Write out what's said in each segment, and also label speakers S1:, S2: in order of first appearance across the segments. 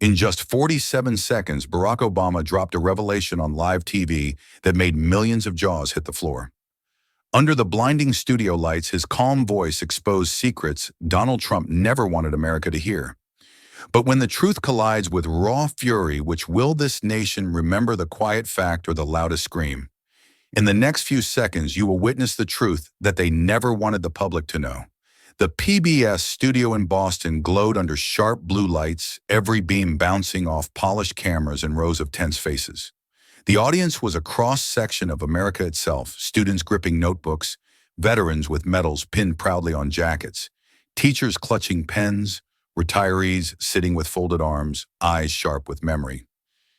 S1: In just 47 seconds, Barack Obama dropped a revelation on live TV that made millions of jaws hit the floor. Under the blinding studio lights, his calm voice exposed secrets Donald Trump never wanted America to hear. But when the truth collides with raw fury, which will this nation remember the quiet fact or the loudest scream? In the next few seconds, you will witness the truth that they never wanted the public to know. The PBS studio in Boston glowed under sharp blue lights, every beam bouncing off polished cameras and rows of tense faces. The audience was a cross-section of America itself, students gripping notebooks, veterans with medals pinned proudly on jackets, teachers clutching pens, retirees sitting with folded arms, eyes sharp with memory.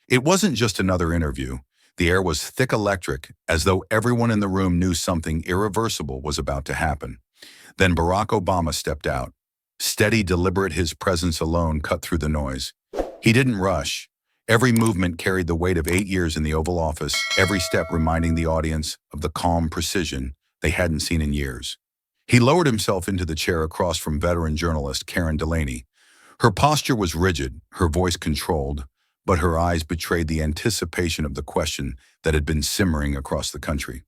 S1: It wasn't just another interview. The air was thick electric, as though everyone in the room knew something irreversible was about to happen. Then Barack Obama stepped out. Steady, deliberate, his presence alone cut through the noise. He didn't rush. Every movement carried the weight of 8 years in the Oval Office, every step reminding the audience of the calm precision they hadn't seen in years. He lowered himself into the chair across from veteran journalist Karen Delaney. Her posture was rigid, her voice controlled, but her eyes betrayed the anticipation of the question that had been simmering across the country.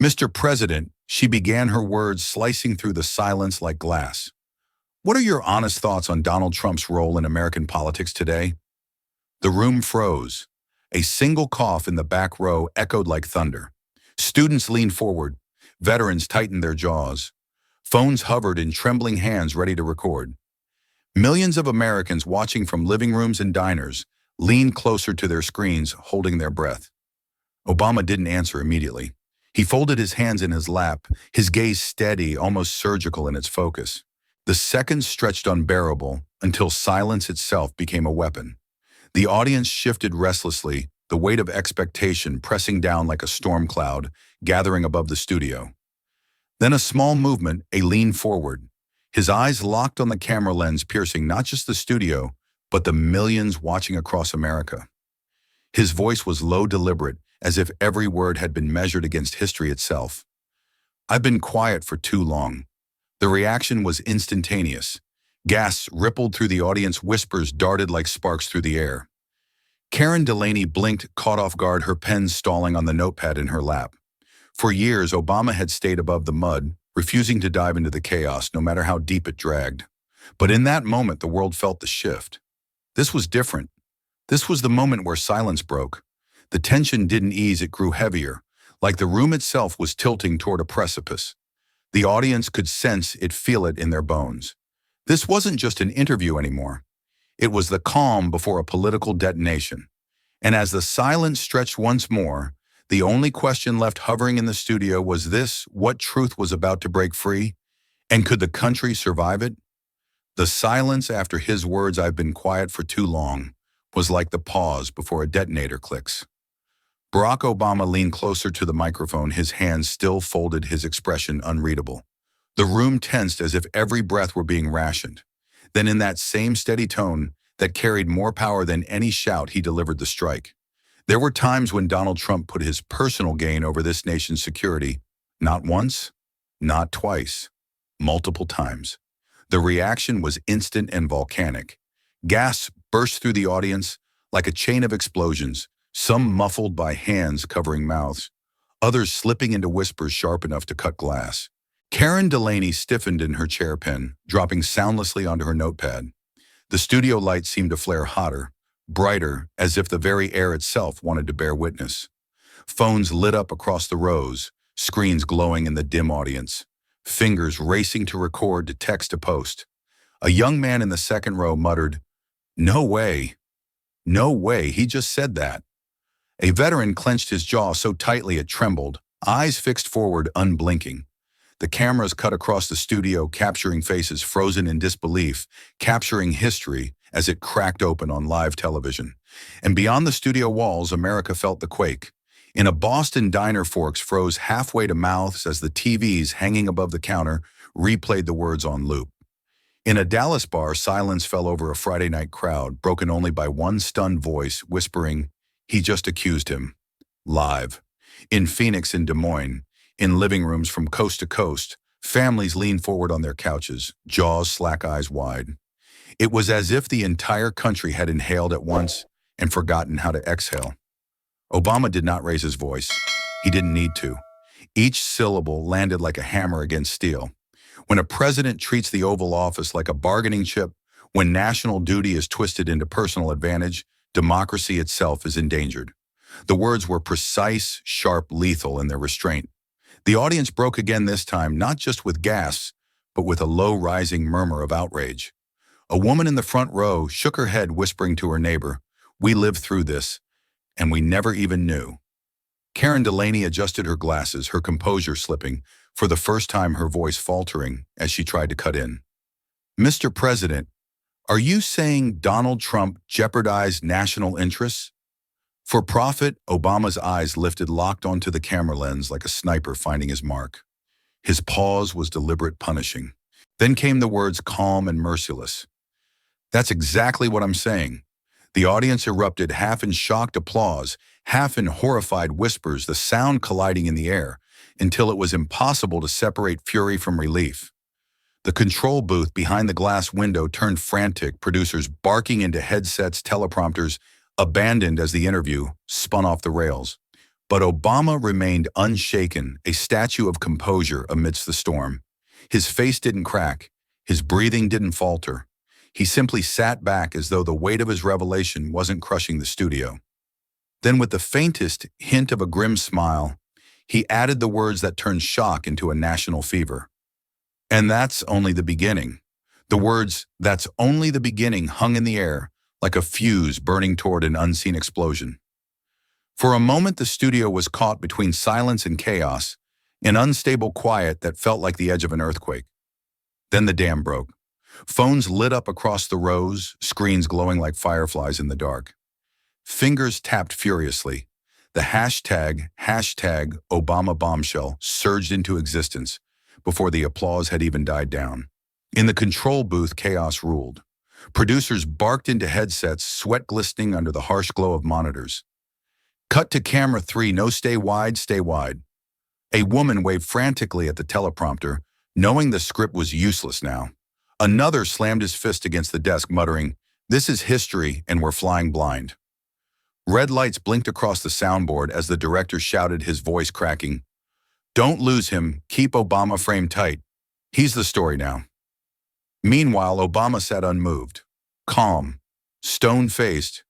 S1: "Mr. President," she began, her words slicing through the silence like glass. "What are your honest thoughts on Donald Trump's role in American politics today?" The room froze. A single cough in the back row echoed like thunder. Students leaned forward. Veterans tightened their jaws. Phones hovered in trembling hands ready to record. Millions of Americans watching from living rooms and diners leaned closer to their screens, holding their breath. Obama didn't answer immediately. He folded his hands in his lap, his gaze steady, almost surgical in its focus. The seconds stretched unbearable until silence itself became a weapon. The audience shifted restlessly, the weight of expectation pressing down like a storm cloud, gathering above the studio. Then a small movement, a lean forward. His eyes locked on the camera lens, piercing not just the studio, but the millions watching across America. His voice was low, deliberate, as if every word had been measured against history itself. "I've been quiet for too long." The reaction was instantaneous. Gasps rippled through the audience, whispers darted like sparks through the air. Karen Delaney blinked, caught off guard, her pen stalling on the notepad in her lap. For years, Obama had stayed above the mud, refusing to dive into the chaos, no matter how deep it dragged. But in that moment, the world felt the shift. This was different. This was the moment where silence broke. The tension didn't ease, it grew heavier, like the room itself was tilting toward a precipice. The audience could sense it, feel it in their bones. This wasn't just an interview anymore. It was the calm before a political detonation. And as the silence stretched once more, the only question left hovering in the studio was this: what truth was about to break free? And could the country survive it? The silence after his words, "I've been quiet for too long," was like the pause before a detonator clicks. Barack Obama leaned closer to the microphone, his hands still folded, his expression unreadable. The room tensed as if every breath were being rationed. Then in that same steady tone that carried more power than any shout, he delivered the strike. There were times when Donald Trump put his personal gain over this nation's security. Not once, not twice, multiple times. The reaction was instant and volcanic. Gasps burst through the audience like a chain of explosions, some muffled by hands covering mouths, others slipping into whispers sharp enough to cut glass. Karen Delaney stiffened in her chairpin, dropping soundlessly onto her notepad. The studio lights seemed to flare hotter, brighter, as if the very air itself wanted to bear witness. Phones lit up across the rows, screens glowing in the dim audience, fingers racing to record, to text, to post. A young man in the second row muttered, "No way. No way, he just said that." A veteran clenched his jaw so tightly it trembled, eyes fixed forward, unblinking. The cameras cut across the studio, capturing faces frozen in disbelief, capturing history as it cracked open on live television. And beyond the studio walls, America felt the quake. In a Boston diner, forks froze halfway to mouths as the TVs hanging above the counter replayed the words on loop. In a Dallas bar, silence fell over a Friday night crowd, broken only by one stunned voice whispering, "He just accused him." Live. In Phoenix and Des Moines, in living rooms from coast to coast, families leaned forward on their couches, jaws slack, eyes wide. It was as if the entire country had inhaled at once and forgotten how to exhale. Obama did not raise his voice. He didn't need to. Each syllable landed like a hammer against steel. When a president treats the Oval Office like a bargaining chip, when national duty is twisted into personal advantage, democracy itself is endangered. The words were precise, sharp, lethal in their restraint. The audience broke again this time, not just with gasps, but with a low rising murmur of outrage. A woman in the front row shook her head, whispering to her neighbor, "We lived through this, and we never even knew." Karen Delaney adjusted her glasses, her composure slipping, for the first time her voice faltering as she tried to cut in. "Mr. President, are you saying Donald Trump jeopardized national interests?" For profit, Obama's eyes lifted, locked onto the camera lens like a sniper finding his mark. His pause was deliberate, punishing. Then came the words calm and merciless. "That's exactly what I'm saying." The audience erupted, half in shocked applause, half in horrified whispers, the sound colliding in the air, until it was impossible to separate fury from relief. The control booth behind the glass window turned frantic, producers barking into headsets, teleprompters abandoned as the interview spun off the rails. But Obama remained unshaken, a statue of composure amidst the storm. His face didn't crack, his breathing didn't falter. He simply sat back as though the weight of his revelation wasn't crushing the studio. Then, with the faintest hint of a grim smile, he added the words that turned shock into a national fever. "And that's only the beginning." The words, "that's only the beginning," hung in the air like a fuse burning toward an unseen explosion. For a moment, the studio was caught between silence and chaos, an unstable quiet that felt like the edge of an earthquake. Then the dam broke. Phones lit up across the rows, screens glowing like fireflies in the dark. Fingers tapped furiously. The hashtag Obama bombshell surged into existence before the applause had even died down. In the control booth, chaos ruled. Producers barked into headsets, sweat glistening under the harsh glow of monitors. "Cut to camera 3, no, stay wide, stay wide." A woman waved frantically at the teleprompter, knowing the script was useless now. Another slammed his fist against the desk, muttering, "This is history and we're flying blind." Red lights blinked across the soundboard as the director shouted, his voice cracking, "Don't lose him, keep Obama framed tight. He's the story now." Meanwhile, Obama sat unmoved, calm, stone-faced.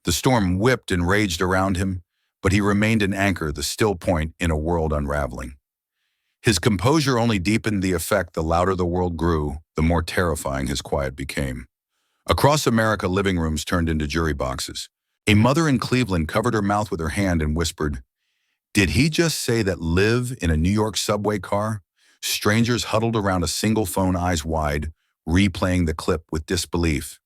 S1: The storm whipped and raged around him, but he remained an anchor, the still point in a world unraveling. His composure only deepened the effect. The louder the world grew, the more terrifying his quiet became. Across America, living rooms turned into jury boxes. A mother in Cleveland covered her mouth with her hand and whispered, "Did he just say that live in a New York subway car?" Strangers huddled around a single phone, eyes wide, replaying the clip with disbelief.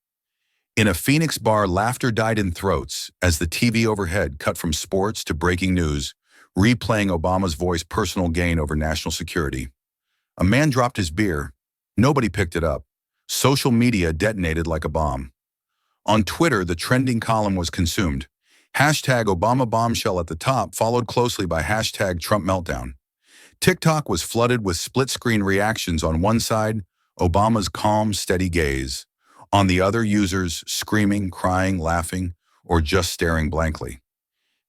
S1: In a Phoenix bar, laughter died in throats as the TV overhead cut from sports to breaking news, replaying Obama's voice, personal gain over national security. A man dropped his beer. Nobody picked it up. Social media detonated like a bomb. On Twitter, the trending column was consumed. Hashtag Obama bombshell at the top, followed closely by hashtag Trump meltdown. TikTok was flooded with split-screen reactions. On one side, Obama's calm, steady gaze. On the other, users screaming, crying, laughing, or just staring blankly.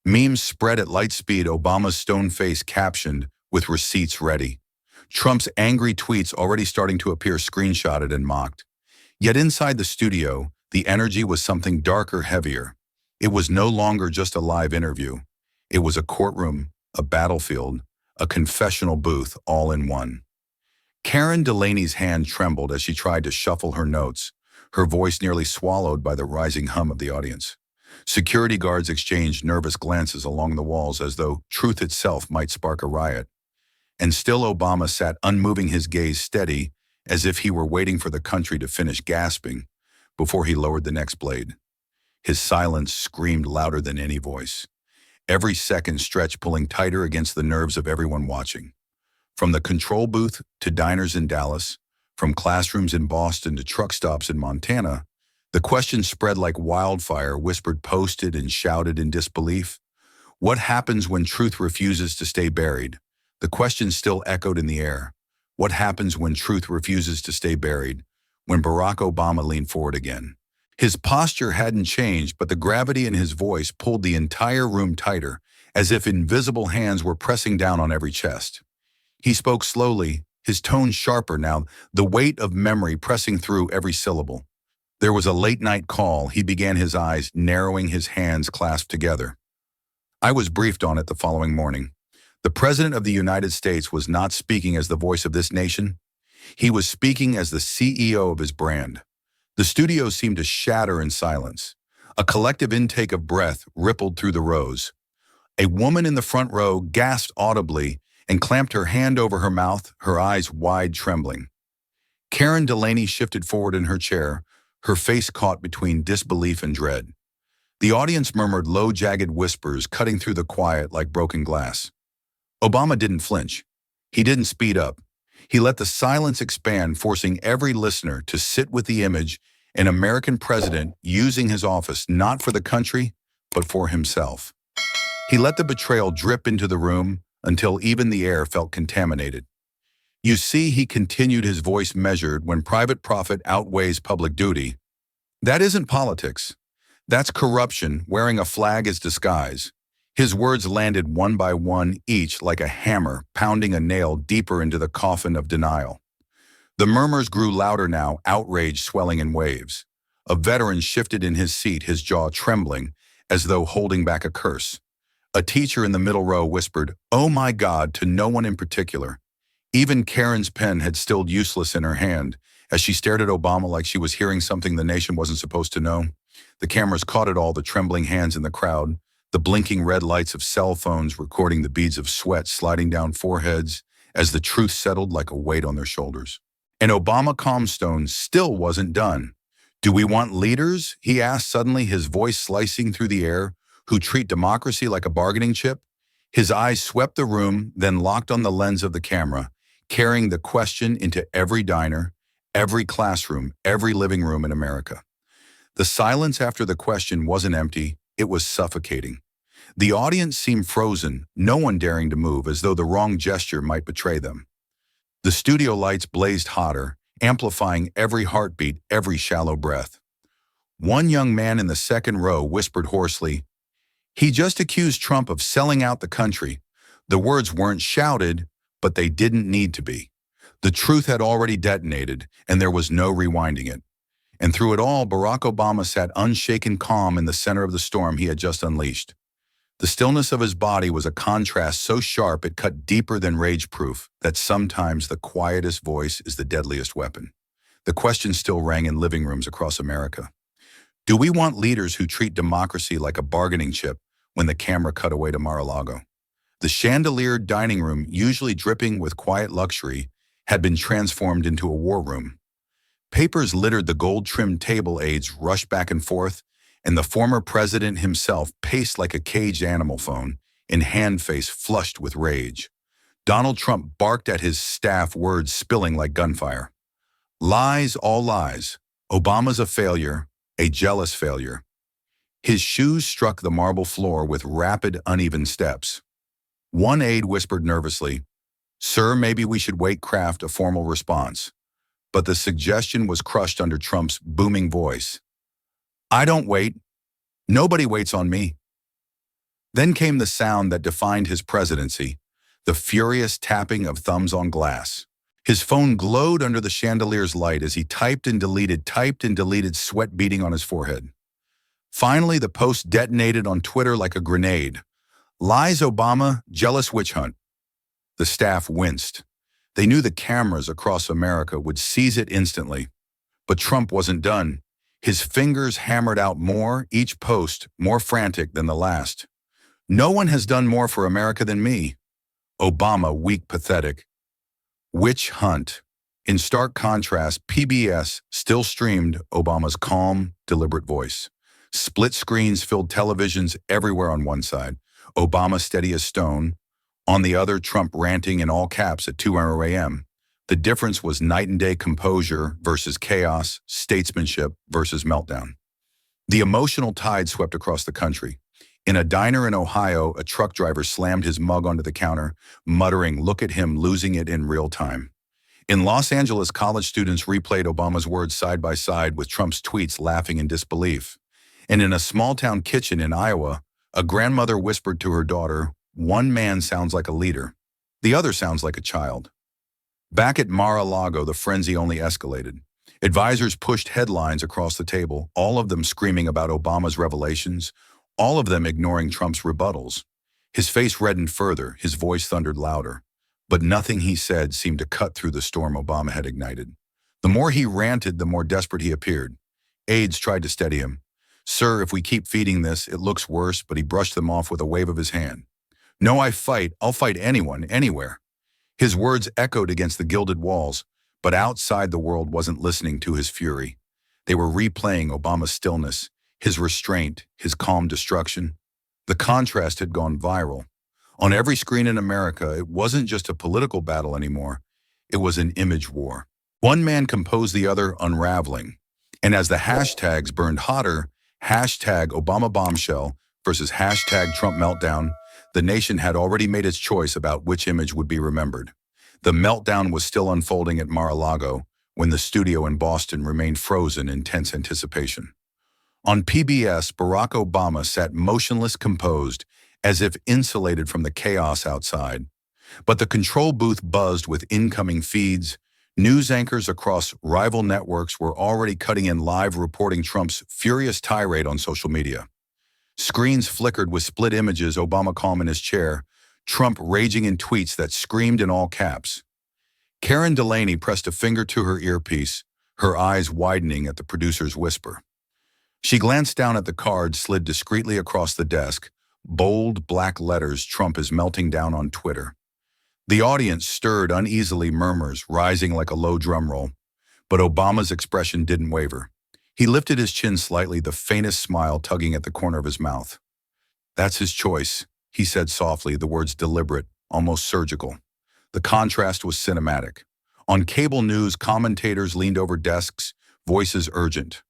S1: Memes spread at light speed, Obama's stone face captioned with receipts ready. Trump's angry tweets already starting to appear, screenshotted and mocked. Yet inside the studio, the energy was something darker, heavier. It was no longer just a live interview. It was a courtroom, a battlefield, a confessional booth, all in one. Karen Delaney's hand trembled as she tried to shuffle her notes, her voice nearly swallowed by the rising hum of the audience. Security guards exchanged nervous glances along the walls as though truth itself might spark a riot. And still Obama sat unmoving, his gaze steady, as if he were waiting for the country to finish gasping before he lowered the next blade. His silence screamed louder than any voice. Every second stretched, pulling tighter against the nerves of everyone watching. From the control booth to diners in Dallas, from classrooms in Boston to truck stops in Montana, the question spread like wildfire, whispered, posted, and shouted in disbelief. What happens when truth refuses to stay buried? The question still echoed in the air. What happens when truth refuses to stay buried? when Barack Obama leaned forward again. His posture hadn't changed, but the gravity in his voice pulled the entire room tighter, as if invisible hands were pressing down on every chest. He spoke slowly, his tone sharper now, the weight of memory pressing through every syllable. There was a late-night call. He began, his eyes narrowing, his hands clasped together. I was briefed on it the following morning. The President of the United States was not speaking as the voice of this nation. He was speaking as the CEO of his brand. The studio seemed to shatter in silence. A collective intake of breath rippled through the rows. A woman in the front row gasped audibly and clamped her hand over her mouth, her eyes wide, trembling. Karen Delaney shifted forward in her chair, her face caught between disbelief and dread. The audience murmured low, jagged whispers cutting through the quiet like broken glass. Obama didn't flinch. He didn't speed up. He let the silence expand, forcing every listener to sit with the image, an American president using his office not for the country, but for himself. He let the betrayal drip into the room until even the air felt contaminated. You see, he continued, his voice measured, when private profit outweighs public duty. That isn't politics. That's corruption wearing a flag as disguise. His words landed one by one, each like a hammer, pounding a nail deeper into the coffin of denial. The murmurs grew louder now, outrage swelling in waves. A veteran shifted in his seat, his jaw trembling, as though holding back a curse. A teacher in the middle row whispered, "Oh my God," to no one in particular. Even Karen's pen had stilled useless in her hand, as she stared at Obama like she was hearing something the nation wasn't supposed to know. The cameras caught it all, the trembling hands in the crowd, the blinking red lights of cell phones recording the beads of sweat sliding down foreheads as the truth settled like a weight on their shoulders. And Obama Comstone still wasn't done. "Do we want leaders?" he asked suddenly, his voice slicing through the air, "who treat democracy like a bargaining chip?" His eyes swept the room, then locked on the lens of the camera, carrying the question into every diner, every classroom, every living room in America. The silence after the question wasn't empty, it was suffocating. The audience seemed frozen, no one daring to move, as though the wrong gesture might betray them. The studio lights blazed hotter, amplifying every heartbeat, every shallow breath. One young man in the second row whispered hoarsely, "He just accused Trump of selling out the country." The words weren't shouted, but they didn't need to be. The truth had already detonated, and there was no rewinding it. And through it all, Barack Obama sat unshaken calm in the center of the storm he had just unleashed. The stillness of his body was a contrast so sharp it cut deeper than rage-proof, that sometimes the quietest voice is the deadliest weapon. The question still rang in living rooms across America. Do we want leaders who treat democracy like a bargaining chip? When the camera cut away to Mar-a-Lago, the chandeliered dining room, usually dripping with quiet luxury, had been transformed into a war room. Papers littered the gold-trimmed table, aides rushed back and forth, and the former president himself paced like a caged animal phone, in hand-face flushed with rage. Donald Trump barked at his staff, words spilling like gunfire. Lies, all lies. Obama's a failure, a jealous failure. His shoes struck the marble floor with rapid, uneven steps. One aide whispered nervously, "Sir, maybe we should craft a formal response." But the suggestion was crushed under Trump's booming voice. "I don't wait. Nobody waits on me." Then came the sound that defined his presidency, the furious tapping of thumbs on glass. His phone glowed under the chandelier's light as he typed and deleted, sweat beading on his forehead. Finally, the post detonated on Twitter like a grenade. "Lies, Obama, jealous witch hunt." The staff winced. They knew the cameras across America would seize it instantly. But Trump wasn't done. His fingers hammered out more, each post more frantic than the last. "No one has done more for America than me." Obama, weak, pathetic. Witch hunt. In stark contrast, PBS still streamed Obama's calm, deliberate voice. Split screens filled televisions everywhere on one side, Obama steady as stone. On the other, Trump ranting in all caps at 2 a.m. The difference was night and day, composure versus chaos, statesmanship versus meltdown. The emotional tide swept across the country. In a diner in Ohio, a truck driver slammed his mug onto the counter, muttering, "Look at him losing it in real time." In Los Angeles, college students replayed Obama's words side by side with Trump's tweets, laughing in disbelief. And in a small-town kitchen in Iowa, a grandmother whispered to her daughter, "One man sounds like a leader. The other sounds like a child." Back at Mar-a-Lago, the frenzy only escalated. Advisors pushed headlines across the table, all of them screaming about Obama's revelations, all of them ignoring Trump's rebuttals. His face reddened further, his voice thundered louder. But nothing he said seemed to cut through the storm Obama had ignited. The more he ranted, the more desperate he appeared. Aides tried to steady him. "Sir, if we keep feeding this, it looks worse," but he brushed them off with a wave of his hand. "No, I'll fight anyone, anywhere." His words echoed against the gilded walls, but outside the world wasn't listening to his fury. They were replaying Obama's stillness, his restraint, his calm destruction. The contrast had gone viral. On every screen in America, it wasn't just a political battle anymore. It was an image war. One man composed the other, unraveling. And as the hashtags burned hotter, hashtag Obama bombshell versus hashtag Trump meltdown, the nation had already made its choice about which image would be remembered. The meltdown was still unfolding at Mar-a-Lago when the studio in Boston remained frozen in tense anticipation. On PBS, Barack Obama sat motionless, composed, as if insulated from the chaos outside. But the control booth buzzed with incoming feeds. News anchors across rival networks were already cutting in live, reporting Trump's furious tirade on social media. Screens flickered with split images, Obama calm in his chair, Trump raging in tweets that screamed in all caps. Karen Delaney pressed a finger to her earpiece, her eyes widening at the producer's whisper. She glanced down at the card slid discreetly across the desk, bold black letters, "Trump is melting down on Twitter." The audience stirred uneasily, murmurs rising like a low drum roll. But Obama's expression didn't waver. He lifted his chin slightly, the faintest smile tugging at the corner of his mouth. "That's his choice," he said softly, the words deliberate, almost surgical. The contrast was cinematic. On cable news, commentators leaned over desks, voices urgent.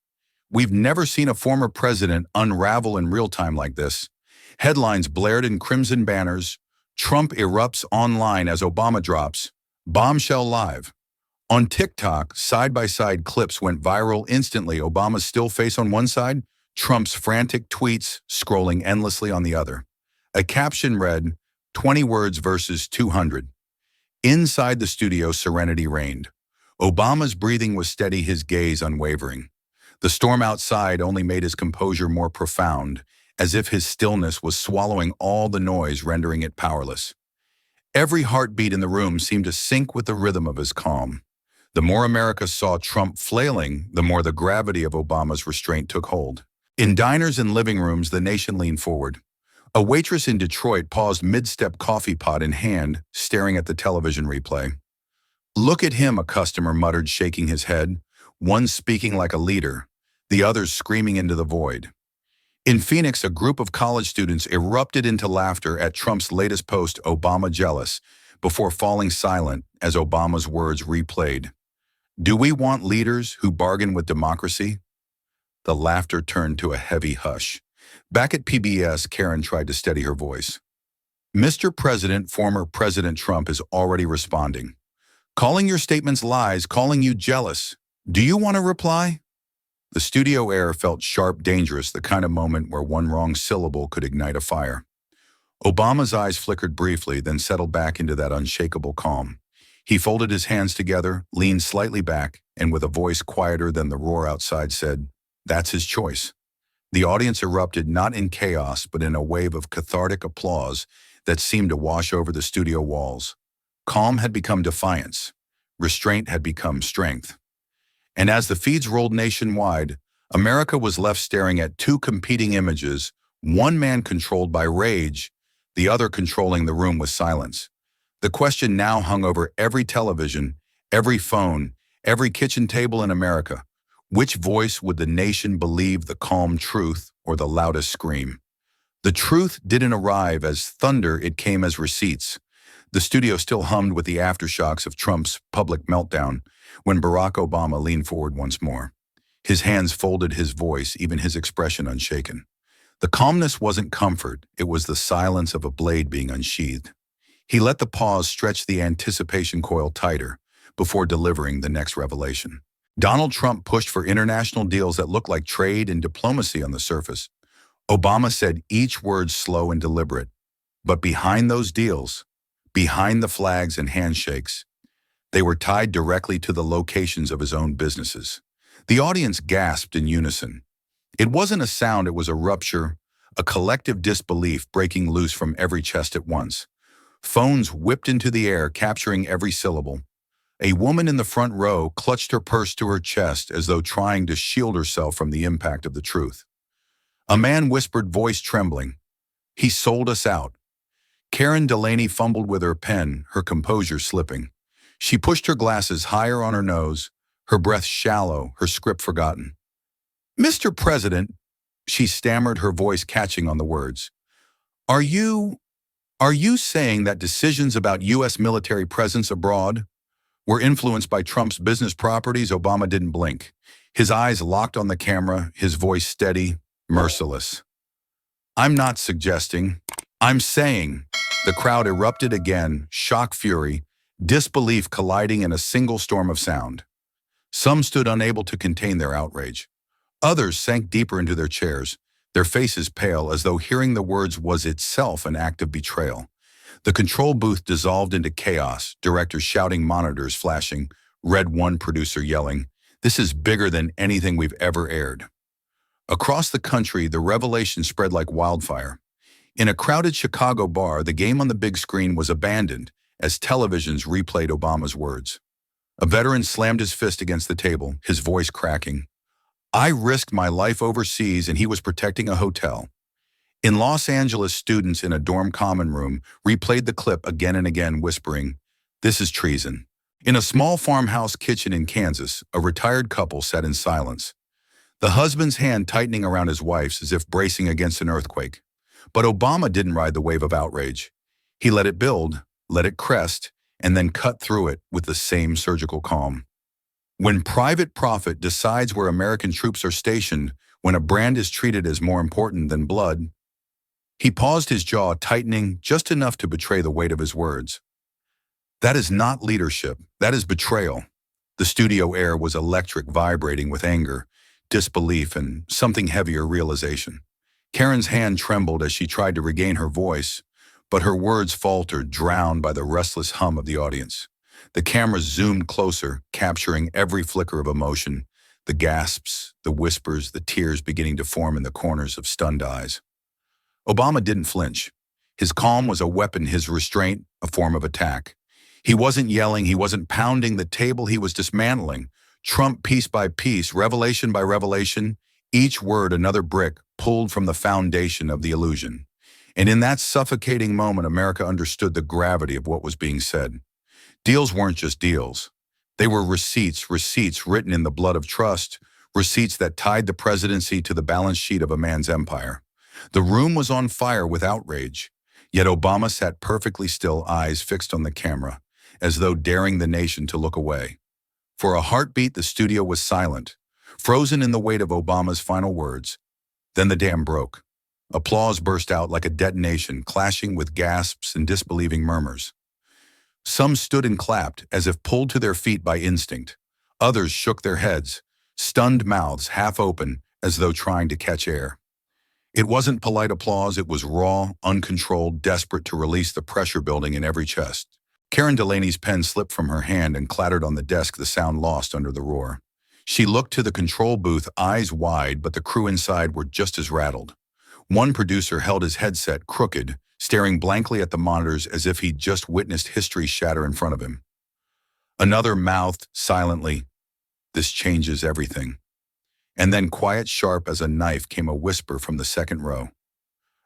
S1: "We've never seen a former president unravel in real time like this." Headlines blared in crimson banners. "Trump erupts online as Obama drops. Bombshell live." On TikTok, side-by-side clips went viral instantly. Obama's still face on one side, Trump's frantic tweets scrolling endlessly on the other. A caption read, 20 words versus 200. Inside the studio, serenity reigned. Obama's breathing was steady, his gaze unwavering. The storm outside only made his composure more profound, as if his stillness was swallowing all the noise, rendering it powerless. Every heartbeat in the room seemed to sync with the rhythm of his calm. The more America saw Trump flailing, the more the gravity of Obama's restraint took hold. In diners and living rooms, the nation leaned forward. A waitress in Detroit paused mid-step, coffee pot in hand, staring at the television replay. "Look at him," a customer muttered, shaking his head, one speaking like a leader, the others screaming into the void. In Phoenix, a group of college students erupted into laughter at Trump's latest post, "Obama jealous," before falling silent as Obama's words replayed. "Do we want leaders who bargain with democracy?" The laughter turned to a heavy hush. Back at PBS, Karen tried to steady her voice. "Mr. President, former President Trump is already responding. Calling your statements lies, calling you jealous. Do you want to reply?" The studio air felt sharp, dangerous, the kind of moment where one wrong syllable could ignite a fire. Obama's eyes flickered briefly, then settled back into that unshakable calm. He folded his hands together, leaned slightly back, and with a voice quieter than the roar outside said, "That's his choice." The audience erupted not in chaos, but in a wave of cathartic applause that seemed to wash over the studio walls. Calm had become defiance. Restraint had become strength. And as the feeds rolled nationwide, America was left staring at two competing images, one man controlled by rage, the other controlling the room with silence. The question now hung over every television, every phone, every kitchen table in America. Which voice would the nation believe, the calm truth or the loudest scream? The truth didn't arrive as thunder, it came as receipts. The studio still hummed with the aftershocks of Trump's public meltdown when Barack Obama leaned forward once more. His hands folded, his voice, even his expression unshaken. The calmness wasn't comfort, it was the silence of a blade being unsheathed. He let the pause stretch the anticipation coil tighter, before delivering the next revelation. Donald Trump pushed for international deals that looked like trade and diplomacy on the surface. Obama said each word slow and deliberate. But behind those deals, behind the flags and handshakes, they were tied directly to the locations of his own businesses. The audience gasped in unison. It wasn't a sound, it was a rupture, a collective disbelief breaking loose from every chest at once. Phones whipped into the air, capturing every syllable. A woman in the front row clutched her purse to her chest as though trying to shield herself from the impact of the truth. A man whispered, voice trembling, "He sold us out." Karen Delaney fumbled with her pen, her composure slipping. She pushed her glasses higher on her nose, her breath shallow, her script forgotten. "Mr. President," she stammered, her voice catching on the words, Are you saying that decisions about U.S. military presence abroad were influenced by Trump's business properties?" Obama didn't blink. His eyes locked on the camera, his voice steady, merciless. "I'm not suggesting. I'm saying." The crowd erupted again, shock, fury, disbelief colliding in a single storm of sound. Some stood unable to contain their outrage. Others sank deeper into their chairs, their faces pale as though hearing the words was itself an act of betrayal. The control booth dissolved into chaos, directors shouting, monitors flashing, Red One producer yelling, "This is bigger than anything we've ever aired." Across the country, the revelation spread like wildfire. In a crowded Chicago bar, the game on the big screen was abandoned as televisions replayed Obama's words. A veteran slammed his fist against the table, his voice cracking. "I risked my life overseas and he was protecting a hotel." In Los Angeles, students in a dorm common room replayed the clip again and again, whispering, "This is treason." In a small farmhouse kitchen in Kansas, a retired couple sat in silence, the husband's hand tightening around his wife's as if bracing against an earthquake. But Obama didn't ride the wave of outrage. He let it build, let it crest, and then cut through it with the same surgical calm. When private profit decides where American troops are stationed, when a brand is treated as more important than blood, he paused, his jaw tightening just enough to betray the weight of his words. That is not leadership, that is betrayal. The studio air was electric, vibrating with anger, disbelief, and something heavier, realization. Karen's hand trembled as she tried to regain her voice, but her words faltered, drowned by the restless hum of the audience. The camera zoomed closer, capturing every flicker of emotion, the gasps, the whispers, the tears beginning to form in the corners of stunned eyes. Obama didn't flinch. His calm was a weapon, his restraint a form of attack. He wasn't yelling, he wasn't pounding the table, he was dismantling. Trump piece by piece, revelation by revelation, each word another brick pulled from the foundation of the illusion. And in that suffocating moment, America understood the gravity of what was being said. Deals weren't just deals. They were receipts written in the blood of trust, receipts that tied the presidency to the balance sheet of a man's empire. The room was on fire with outrage, yet Obama sat perfectly still, eyes fixed on the camera, as though daring the nation to look away. For a heartbeat, the studio was silent, frozen in the weight of Obama's final words. Then the dam broke. Applause burst out like a detonation, clashing with gasps and disbelieving murmurs. Some stood and clapped, as if pulled to their feet by instinct. Others shook their heads, stunned mouths half open, as though trying to catch air. It wasn't polite applause, it was raw, uncontrolled, desperate to release the pressure building in every chest. Karen Delaney's pen slipped from her hand and clattered on the desk, the sound lost under the roar. She looked to the control booth, eyes wide, but the crew inside were just as rattled. One producer held his headset crooked, staring blankly at the monitors as if he'd just witnessed history shatter in front of him. Another mouthed silently, "This changes everything." And then, quiet, sharp as a knife, came a whisper from the second row.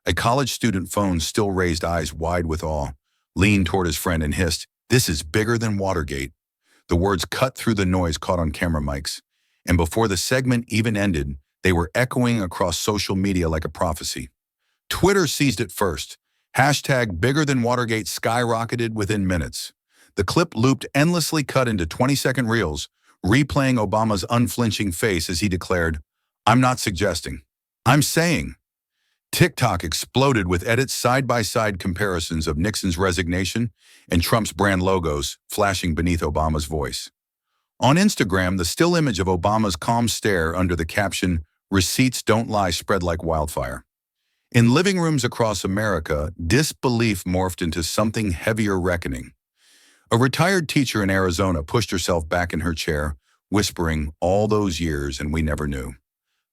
S1: A college student, phone still raised, eyes wide with awe, leaned toward his friend and hissed, "This is bigger than Watergate." The words cut through the noise caught on camera mics, and before the segment even ended, they were echoing across social media like a prophecy. Twitter seized it first. Hashtag bigger than Watergate skyrocketed within minutes. The clip looped endlessly, cut into 20-second reels, replaying Obama's unflinching face as he declared, "I'm not suggesting. I'm saying." TikTok exploded with edits side-by-side comparisons of Nixon's resignation and Trump's brand logos flashing beneath Obama's voice. On Instagram, the still image of Obama's calm stare under the caption, "Receipts don't lie," spread like wildfire. In living rooms across America, disbelief morphed into something heavier reckoning. A retired teacher in Arizona pushed herself back in her chair, whispering, "All those years and we never knew."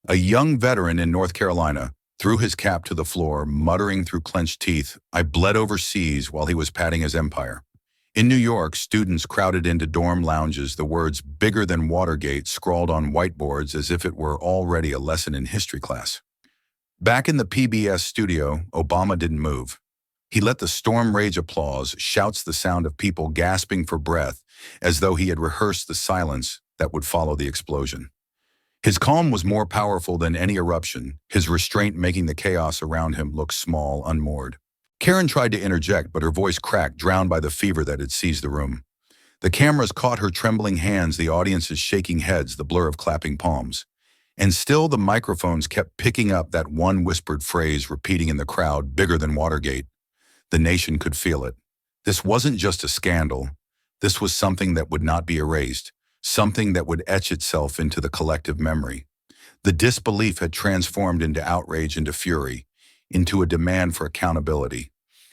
S1: A young veteran in North Carolina threw his cap to the floor, muttering through clenched teeth, "I bled overseas," while he was patting his empire. In New York, students crowded into dorm lounges, the words "bigger than Watergate" scrawled on whiteboards as if it were already a lesson in history class. Back in the PBS studio, Obama didn't move. He let the storm rage applause, shouts the sound of people gasping for breath, as though he had rehearsed the silence that would follow the explosion. His calm was more powerful than any eruption, his restraint making the chaos around him look small, unmoored. Karen tried to interject, but her voice cracked, drowned by the fever that had seized the room. The cameras caught her trembling hands, the audience's shaking heads, the blur of clapping palms. And still the microphones kept picking up that one whispered phrase, repeating in the crowd, "bigger than Watergate." The nation could feel it. This wasn't just a scandal. This was something that would not be erased, something that would etch itself into the collective memory. The disbelief had transformed into outrage, into fury, into a demand for accountability.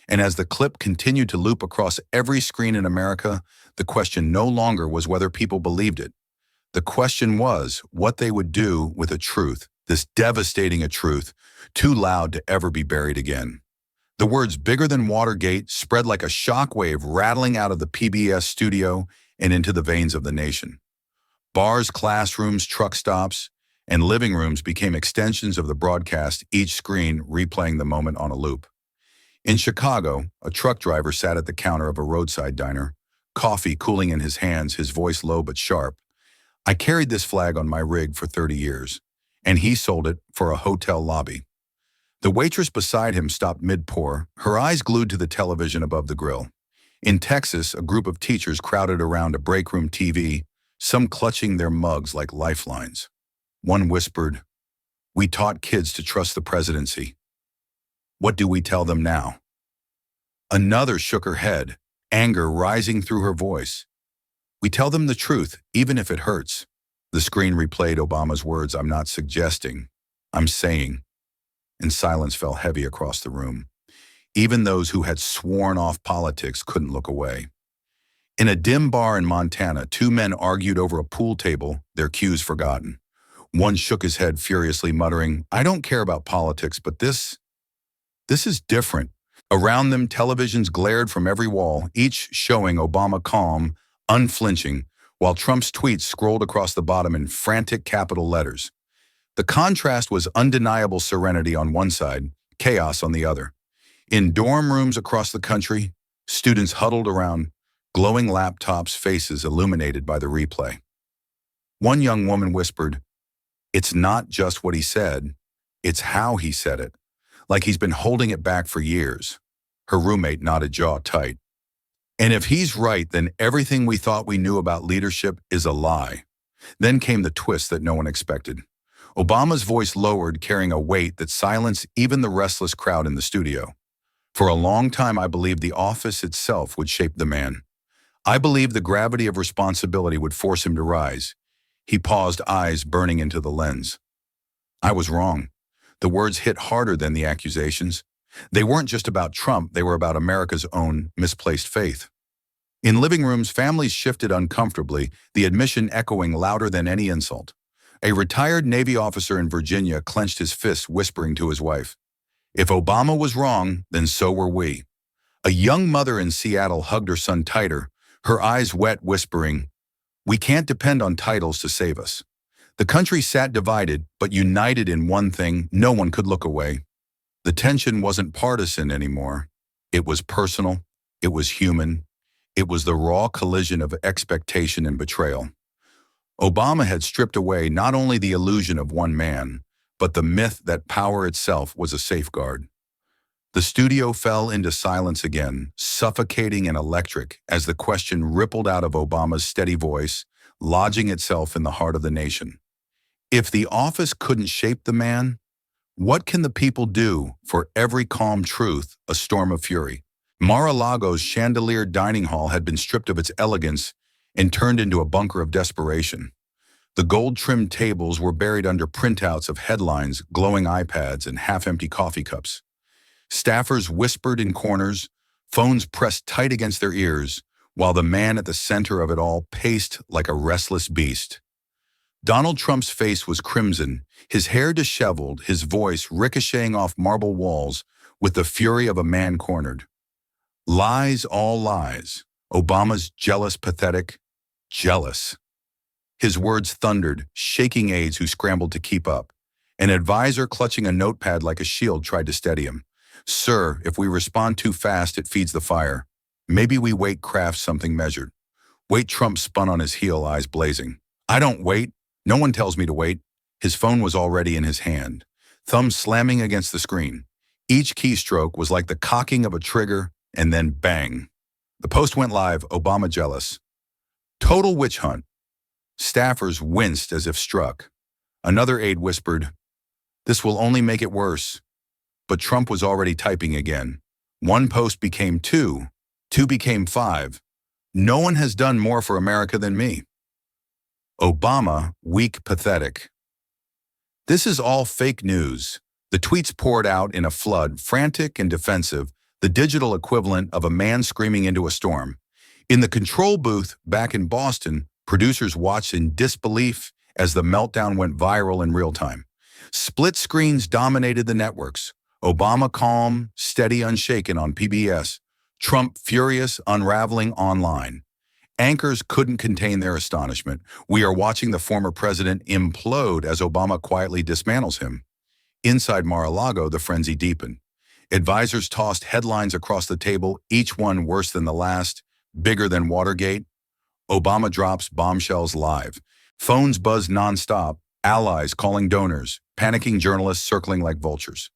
S1: And as the clip continued to loop across every screen in America, the question no longer was whether people believed it. The question was what they would do with a truth, this devastating a truth, too loud to ever be buried again. The words "bigger than Watergate" spread like a shockwave, rattling out of the PBS studio and into the veins of the nation. Bars, classrooms, truck stops, and living rooms became extensions of the broadcast, each screen replaying the moment on a loop. In Chicago, a truck driver sat at the counter of a roadside diner, coffee cooling in his hands, his voice low but sharp. "I carried this flag on my rig for 30 years, and he sold it for a hotel lobby." The waitress beside him stopped mid-pour, her eyes glued to the television above the grill. In Texas, a group of teachers crowded around a break-room TV, some clutching their mugs like lifelines. One whispered, "We taught kids to trust the presidency. What do we tell them now?" Another shook her head, anger rising through her voice. "We tell them the truth, even if it hurts." The screen replayed Obama's words, "I'm not suggesting, I'm saying." And silence fell heavy across the room. Even those who had sworn off politics couldn't look away. In a dim bar in Montana, two men argued over a pool table, their cues forgotten. One shook his head furiously, muttering, "I don't care about politics, but this is different." Around them, televisions glared from every wall, each showing Obama calm, unflinching, while Trump's tweets scrolled across the bottom in frantic capital letters. The contrast was undeniable: serenity on one side, chaos on the other. In dorm rooms across the country, students huddled around, glowing laptops, faces illuminated by the replay. One young woman whispered, "It's not just what he said, it's how he said it, like he's been holding it back for years." Her roommate nodded, jaw tight. "And if he's right, then everything we thought we knew about leadership is a lie." Then came the twist that no one expected. Obama's voice lowered, carrying a weight that silenced even the restless crowd in the studio. "For a long time, I believed the office itself would shape the man. I believed the gravity of responsibility would force him to rise." He paused, eyes burning into the lens. "I was wrong." The words hit harder than the accusations. They weren't just about Trump, they were about America's own misplaced faith. In living rooms, families shifted uncomfortably, the admission echoing louder than any insult. A retired Navy officer in Virginia clenched his fists, whispering to his wife, "If Obama was wrong, then so were we." A young mother in Seattle hugged her son tighter, her eyes wet, whispering, "We can't depend on titles to save us." The country sat divided, but united in one thing: no one could look away. The tension wasn't partisan anymore. It was personal. It was human. It was the raw collision of expectation and betrayal. Obama had stripped away not only the illusion of one man, but the myth that power itself was a safeguard. The studio fell into silence again, suffocating and electric, as the question rippled out of Obama's steady voice, lodging itself in the heart of the nation. If the office couldn't shape the man, What can the people do? For every calm truth, a storm of fury. Mar-a-Lago's chandelier dining hall had been stripped of its elegance and turned into a bunker of desperation. The gold-trimmed tables were buried under printouts of headlines, glowing iPads, and half-empty coffee cups. Staffers whispered in corners, phones pressed tight against their ears, while the man at the center of it all paced like a restless beast. Donald Trump's face was crimson, his hair disheveled, his voice ricocheting off marble walls with the fury of a man cornered. Lies, all lies. Obama's jealous, pathetic, jealous. His words thundered, shaking aides who scrambled to keep up. An advisor clutching a notepad like a shield tried to steady him. Sir, if we respond too fast, it feeds the fire. Maybe we wait, craft something measured. Wait, Trump spun on his heel, eyes blazing. I don't wait. No one tells me to wait. His phone was already in his hand, thumb slamming against the screen. Each keystroke was like the cocking of a trigger, and then bang. The post went live, Obama jealous. Total witch hunt. Staffers winced as if struck. Another aide whispered, "This will only make it worse." But Trump was already typing again. One post became two became five. No one has done more for America than me. Obama, weak, pathetic. This is all fake news. The tweets poured out in a flood, frantic and defensive, the digital equivalent of a man screaming into a storm. In the control booth back in Boston, producers watched in disbelief as the meltdown went viral in real time. Split screens dominated the networks. Obama calm, steady, unshaken on PBS. Trump furious, unraveling online. Anchors couldn't contain their astonishment. We are watching the former president implode as Obama quietly dismantles him. Inside Mar-a-Lago, the frenzy deepened. Advisors tossed headlines across the table, each one worse than the last, bigger than Watergate. Obama drops bombshells live. Phones buzzed nonstop, allies calling donors, panicking journalists circling like vultures.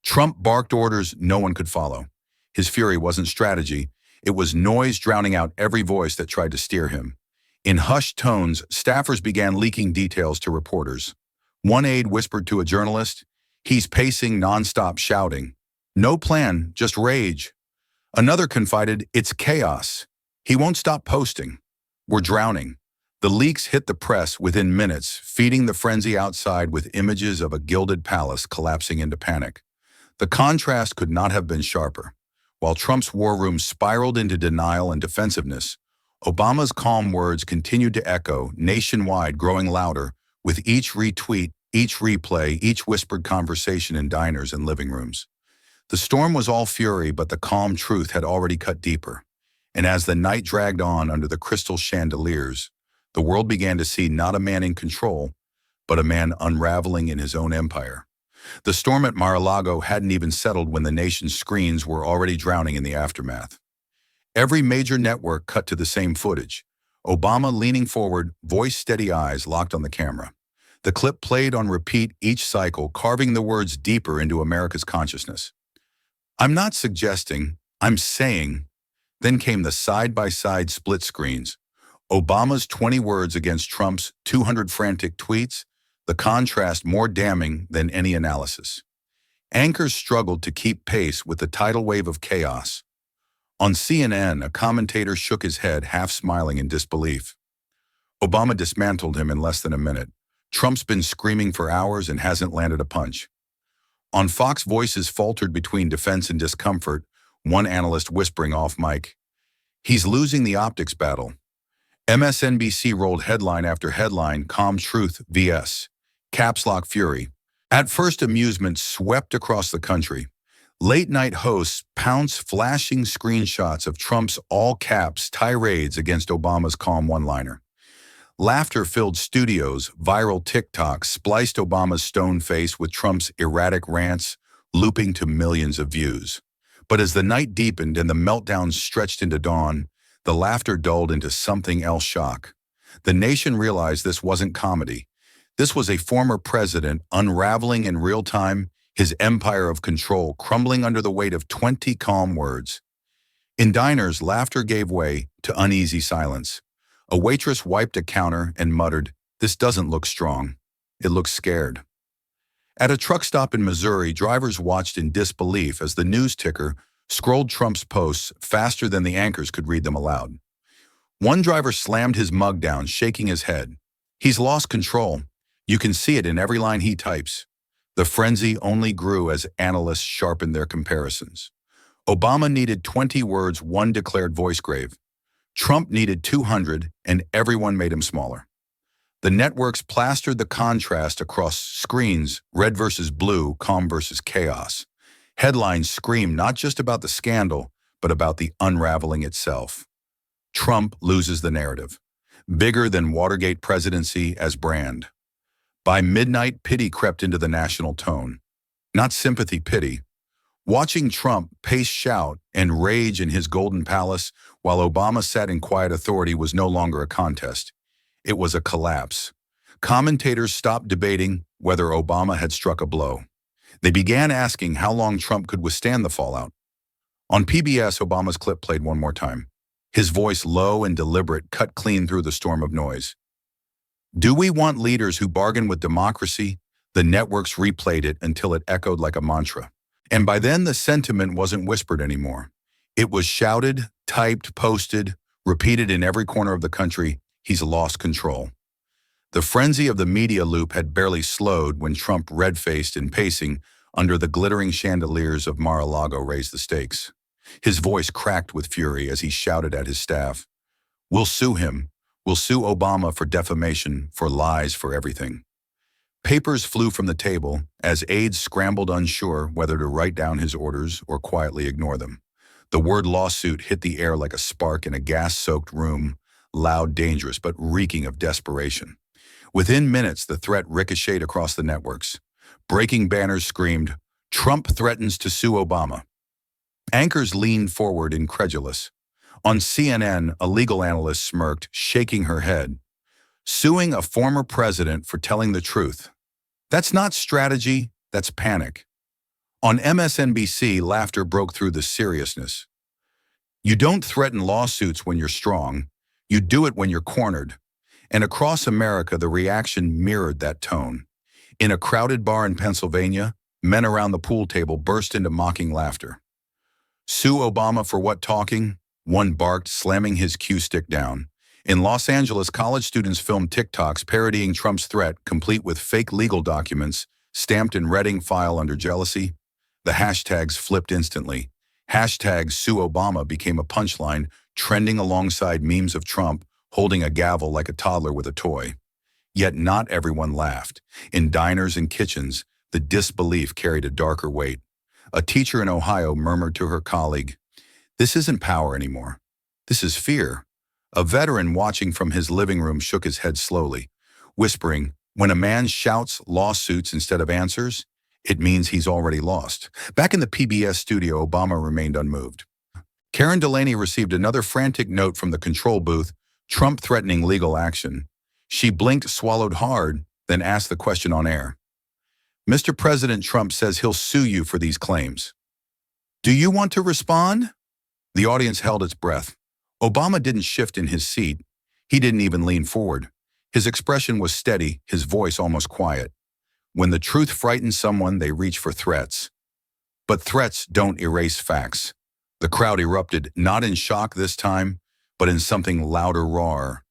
S1: Trump barked orders no one could follow. His fury wasn't strategy. It was noise drowning out every voice that tried to steer him. In hushed tones, staffers began leaking details to reporters. One aide whispered to a journalist, "He's pacing nonstop, shouting. No plan, just rage." Another confided, "It's chaos. He won't stop posting. We're drowning." The leaks hit the press within minutes, feeding the frenzy outside with images of a gilded palace collapsing into panic. The contrast could not have been sharper. While Trump's war room spiraled into denial and defensiveness, Obama's calm words continued to echo nationwide, growing louder with each retweet, each replay, each whispered conversation in diners and living rooms. The storm was all fury, but the calm truth had already cut deeper. And as the night dragged on under the crystal chandeliers, the world began to see not a man in control, but a man unraveling in his own empire. The storm at Mar-a-Lago hadn't even settled when the nation's screens were already drowning in the aftermath. Every major network cut to the same footage. Obama leaning forward, voice steady, eyes locked on the camera. The clip played on repeat each cycle, carving the words deeper into America's consciousness. "I'm not suggesting, I'm saying." Then came the side-by-side split screens. Obama's 20 words against Trump's 200 frantic tweets, the contrast more damning than any analysis. Anchors struggled to keep pace with the tidal wave of chaos. On CNN, a commentator shook his head, half smiling in disbelief. Obama dismantled him in less than a minute. Trump's been screaming for hours and hasn't landed a punch. On Fox, voices faltered between defense and discomfort, one analyst whispering off mic, "He's losing the optics battle." MSNBC rolled headline after headline, calm truth vs. caps lock fury. At first, amusement swept across the country. Late-night hosts pounce flashing screenshots of Trump's all-caps tirades against Obama's calm one-liner. Laughter-filled studios, viral TikToks spliced Obama's stone face with Trump's erratic rants, looping to millions of views. But as the night deepened and the meltdown stretched into dawn, the laughter dulled into something else, shock. The nation realized this wasn't comedy. This was a former president unraveling in real time, his empire of control crumbling under the weight of 20 calm words. In diners, laughter gave way to uneasy silence. A waitress wiped a counter and muttered, "This doesn't look strong. It looks scared." At a truck stop in Missouri, drivers watched in disbelief as the news ticker scrolled Trump's posts faster than the anchors could read them aloud. One driver slammed his mug down, shaking his head. He's lost control. You can see it in every line he types. The frenzy only grew as analysts sharpened their comparisons. Obama needed 20 words, one declared voice grave. Trump needed 200, and everyone made him smaller. The networks plastered the contrast across screens, red versus blue, calm versus chaos. Headlines screamed not just about the scandal, but about the unraveling itself. Trump loses the narrative. Bigger than Watergate presidency as brand. By midnight, pity crept into the national tone. Not sympathy, pity. Watching Trump pace, shout, and rage in his golden palace while Obama sat in quiet authority was no longer a contest. It was a collapse. Commentators stopped debating whether Obama had struck a blow. They began asking how long Trump could withstand the fallout. On PBS, Obama's clip played one more time. His voice, low and deliberate, cut clean through the storm of noise. Do we want leaders who bargain with democracy? The networks replayed it until it echoed like a mantra. And by then, the sentiment wasn't whispered anymore. It was shouted, typed, posted, repeated in every corner of the country. He's lost control. The frenzy of the media loop had barely slowed when Trump, red-faced and pacing under the glittering chandeliers of Mar-a-Lago, raised the stakes. His voice cracked with fury as he shouted at his staff. We'll sue him. We'll sue Obama for defamation, for lies, for everything. Papers flew from the table as aides scrambled, unsure whether to write down his orders or quietly ignore them. The word lawsuit hit the air like a spark in a gas-soaked room, loud, dangerous, but reeking of desperation. Within minutes, the threat ricocheted across the networks. Breaking banners screamed, "Trump threatens to sue Obama." Anchors leaned forward, incredulous. On CNN, a legal analyst smirked, shaking her head. Suing a former president for telling the truth. That's not strategy, that's panic. On MSNBC, laughter broke through the seriousness. You don't threaten lawsuits when you're strong. You do it when you're cornered. And across America, the reaction mirrored that tone. In a crowded bar in Pennsylvania, men around the pool table burst into mocking laughter. Sue Obama for what, talking? One barked, slamming his cue stick down. In Los Angeles, college students filmed TikToks parodying Trump's threat, complete with fake legal documents stamped in red ink file under jealousy. The hashtags flipped instantly. Hashtag Sue Obama became a punchline, trending alongside memes of Trump holding a gavel like a toddler with a toy. Yet not everyone laughed. In diners and kitchens, the disbelief carried a darker weight. A teacher in Ohio murmured to her colleague, "This isn't power anymore. This is fear." A veteran watching from his living room shook his head slowly, whispering, "When a man shouts lawsuits instead of answers, it means he's already lost." Back in the PBS studio, Obama remained unmoved. Karen Delaney received another frantic note from the control booth, Trump threatening legal action. She blinked, swallowed hard, then asked the question on air. "Mr. President Trump says he'll sue you for these claims. Do you want to respond?" The audience held its breath. Obama didn't shift in his seat. He didn't even lean forward. His expression was steady, his voice almost quiet. When the truth frightens someone, they reach for threats. But threats don't erase facts. The crowd erupted, not in shock this time, but in something louder, rawer.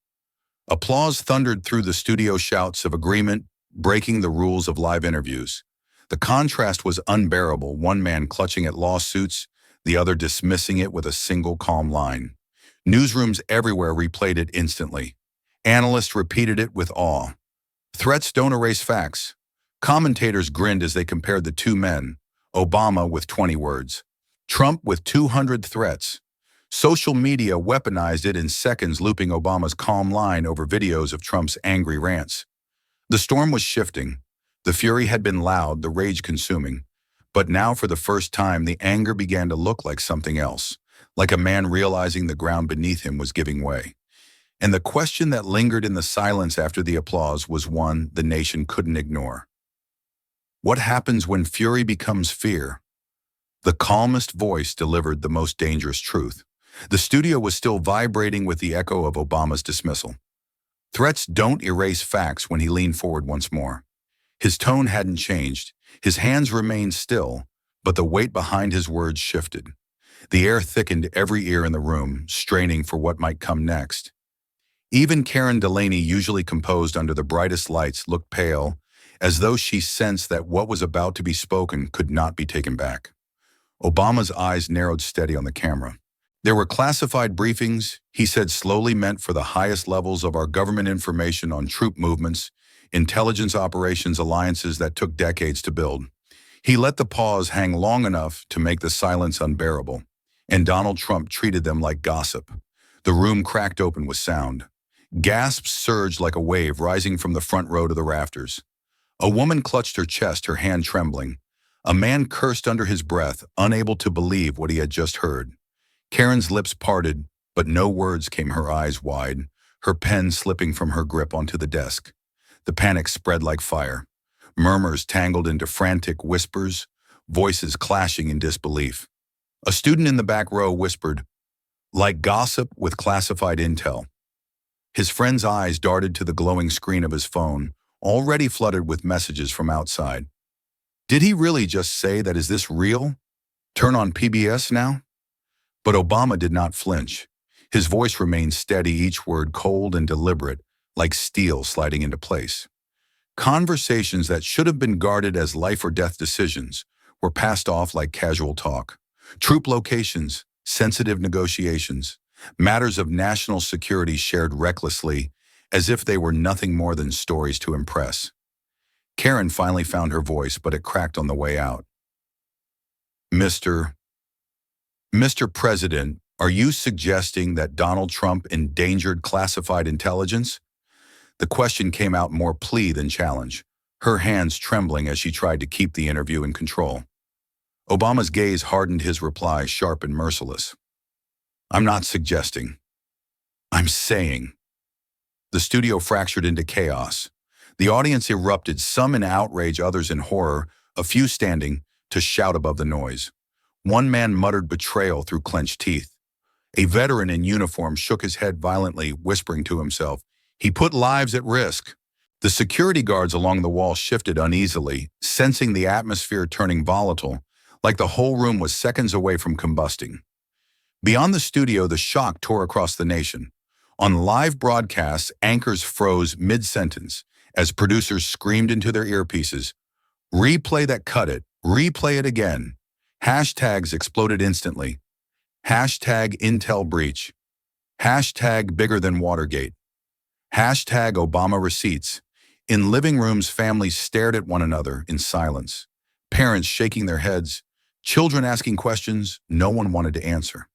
S1: Applause thundered through the studio, shouts of agreement, breaking the rules of live interviews. The contrast was unbearable, one man clutching at lawsuits, the other dismissing it with a single calm line. Newsrooms everywhere replayed it instantly. Analysts repeated it with awe. Threats don't erase facts. Commentators grinned as they compared the two men, Obama with 20 words, Trump with 200 threats. Social media weaponized it in seconds, looping Obama's calm line over videos of Trump's angry rants. The storm was shifting. The fury had been loud, the rage consuming. But now, for the first time, the anger began to look like something else, like a man realizing the ground beneath him was giving way. And the question that lingered in the silence after the applause was one the nation couldn't ignore. What happens when fury becomes fear? The calmest voice delivered the most dangerous truth. The studio was still vibrating with the echo of Obama's dismissal. Threats don't erase facts when he leaned forward once more. His tone hadn't changed. His hands remained still, but the weight behind his words shifted. The air thickened every ear in the room, straining for what might come next. Even Karen Delaney, usually composed under the brightest lights, looked pale, as though she sensed that what was about to be spoken could not be taken back. Obama's eyes narrowed steady on the camera. There were classified briefings, he said slowly, meant for the highest levels of our government, information on troop movements, intelligence operations, alliances that took decades to build. He let the pause hang long enough to make the silence unbearable, and Donald Trump treated them like gossip. The room cracked open with sound. Gasps surged like a wave rising from the front row to the rafters. A woman clutched her chest, her hand trembling. A man cursed under his breath, unable to believe what he had just heard. Karen's lips parted, but no words came, her eyes wide, her pen slipping from her grip onto the desk. The panic spread like fire. Murmurs tangled into frantic whispers, voices clashing in disbelief. A student in the back row whispered, "Like gossip with classified intel." His friend's eyes darted to the glowing screen of his phone, already flooded with messages from outside. Did he really just say that? Is this real? Turn on PBS now? But Obama did not flinch. His voice remained steady, each word cold and deliberate, like steel sliding into place. Conversations that should have been guarded as life or death decisions were passed off like casual talk. Troop locations, sensitive negotiations, matters of national security shared recklessly, as if they were nothing more than stories to impress. Karen finally found her voice, but it cracked on the way out. Mr. President, are you suggesting that Donald Trump endangered classified intelligence? The question came out more plea than challenge, her hands trembling as she tried to keep the interview in control. Obama's gaze hardened, his reply sharp and merciless. I'm not suggesting. I'm saying. The studio fractured into chaos. The audience erupted, some in outrage, others in horror, a few standing to shout above the noise. One man muttered betrayal through clenched teeth. A veteran in uniform shook his head violently, whispering to himself, "He put lives at risk." The security guards along the wall shifted uneasily, sensing the atmosphere turning volatile, like the whole room was seconds away from combusting. Beyond the studio, the shock tore across the nation. On live broadcasts, anchors froze mid-sentence as producers screamed into their earpieces, "Replay that, cut it, replay it again." Hashtags exploded instantly. Hashtag Intel breach. Hashtag bigger than Watergate. Hashtag Obama receipts. In living rooms, families stared at one another in silence. Parents shaking their heads, children asking questions no one wanted to answer.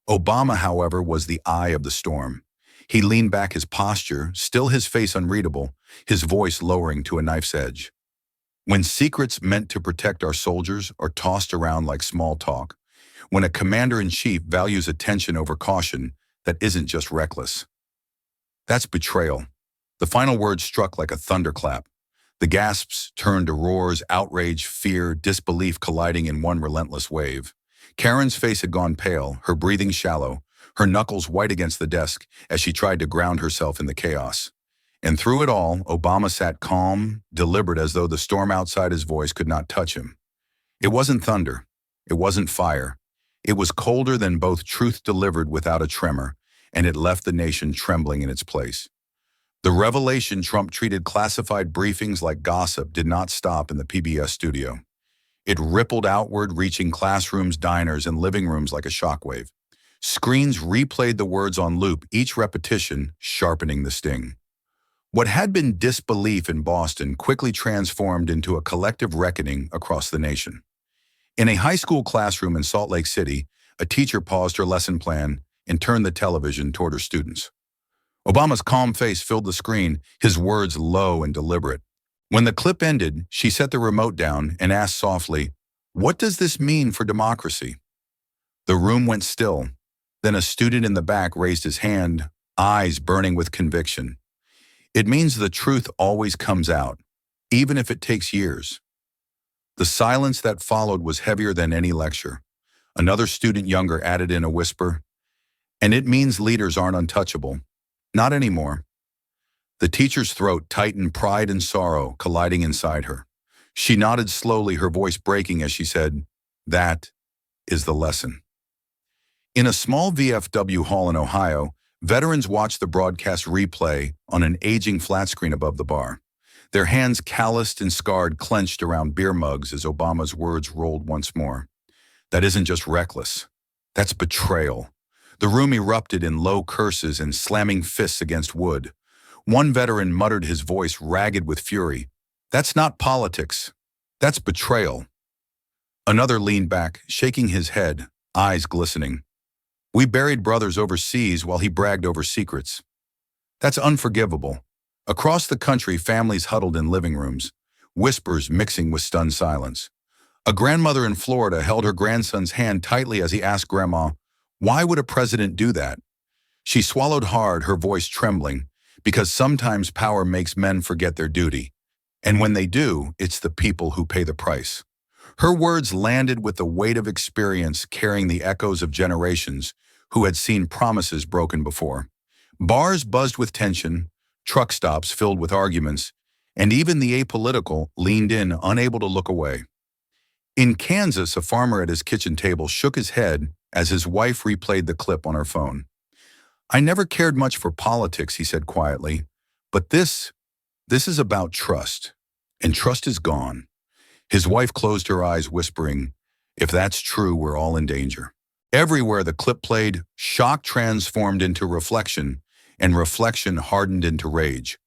S1: Obama, however, was the eye of the storm. He leaned back, his posture, still his face unreadable, his voice lowering to a knife's edge. When secrets meant to protect our soldiers are tossed around like small talk, when a commander-in-chief values attention over caution, that isn't just reckless. That's betrayal. The final word struck like a thunderclap. The gasps turned to roars, outrage, fear, disbelief colliding in one relentless wave. Karen's face had gone pale, her breathing shallow, her knuckles white against the desk as she tried to ground herself in the chaos. And through it all, Obama sat calm, deliberate, as though the storm outside his voice could not touch him. It wasn't thunder. It wasn't fire. It was colder than both, truth delivered without a tremor, and it left the nation trembling in its place. The revelation Trump treated classified briefings like gossip did not stop in the PBS studio. It rippled outward, reaching classrooms, diners, and living rooms like a shockwave. Screens replayed the words on loop, each repetition sharpening the sting. What had been disbelief in Boston quickly transformed into a collective reckoning across the nation. In a high school classroom in Salt Lake City, a teacher paused her lesson plan and turned the television toward her students. Obama's calm face filled the screen, his words low and deliberate. When the clip ended, she set the remote down and asked softly, "What does this mean for democracy?" The room went still. Then a student in the back raised his hand, eyes burning with conviction. "It means the truth always comes out, even if it takes years." The silence that followed was heavier than any lecture. Another student, younger, added in a whisper, "And it means leaders aren't untouchable. Not anymore." The teacher's throat tightened, pride and sorrow colliding inside her. She nodded slowly, her voice breaking as she said, "That is the lesson." In a small VFW hall in Ohio, veterans watched the broadcast replay on an aging flat screen above the bar. Their hands calloused and scarred clenched around beer mugs as Obama's words rolled once more. That isn't just reckless. That's betrayal. The room erupted in low curses and slamming fists against wood. One veteran muttered, his voice ragged with fury, "That's not politics. That's betrayal." Another leaned back, shaking his head, eyes glistening. "We buried brothers overseas while he bragged over secrets. That's unforgivable." Across the country, families huddled in living rooms, whispers mixing with stunned silence. A grandmother in Florida held her grandson's hand tightly as he asked Grandma, "Why would a president do that?" She swallowed hard, her voice trembling, because sometimes power makes men forget their duty. And when they do, it's the people who pay the price. Her words landed with the weight of experience, carrying the echoes of generations who had seen promises broken before. Bars buzzed with tension, truck stops filled with arguments, and even the apolitical leaned in, unable to look away. In Kansas, a farmer at his kitchen table shook his head as his wife replayed the clip on her phone. "I never cared much for politics," he said quietly, "but this is about trust, and trust is gone." His wife closed her eyes, whispering, "If that's true, we're all in danger." Everywhere the clip played, shock transformed into reflection, and reflection hardened into rage.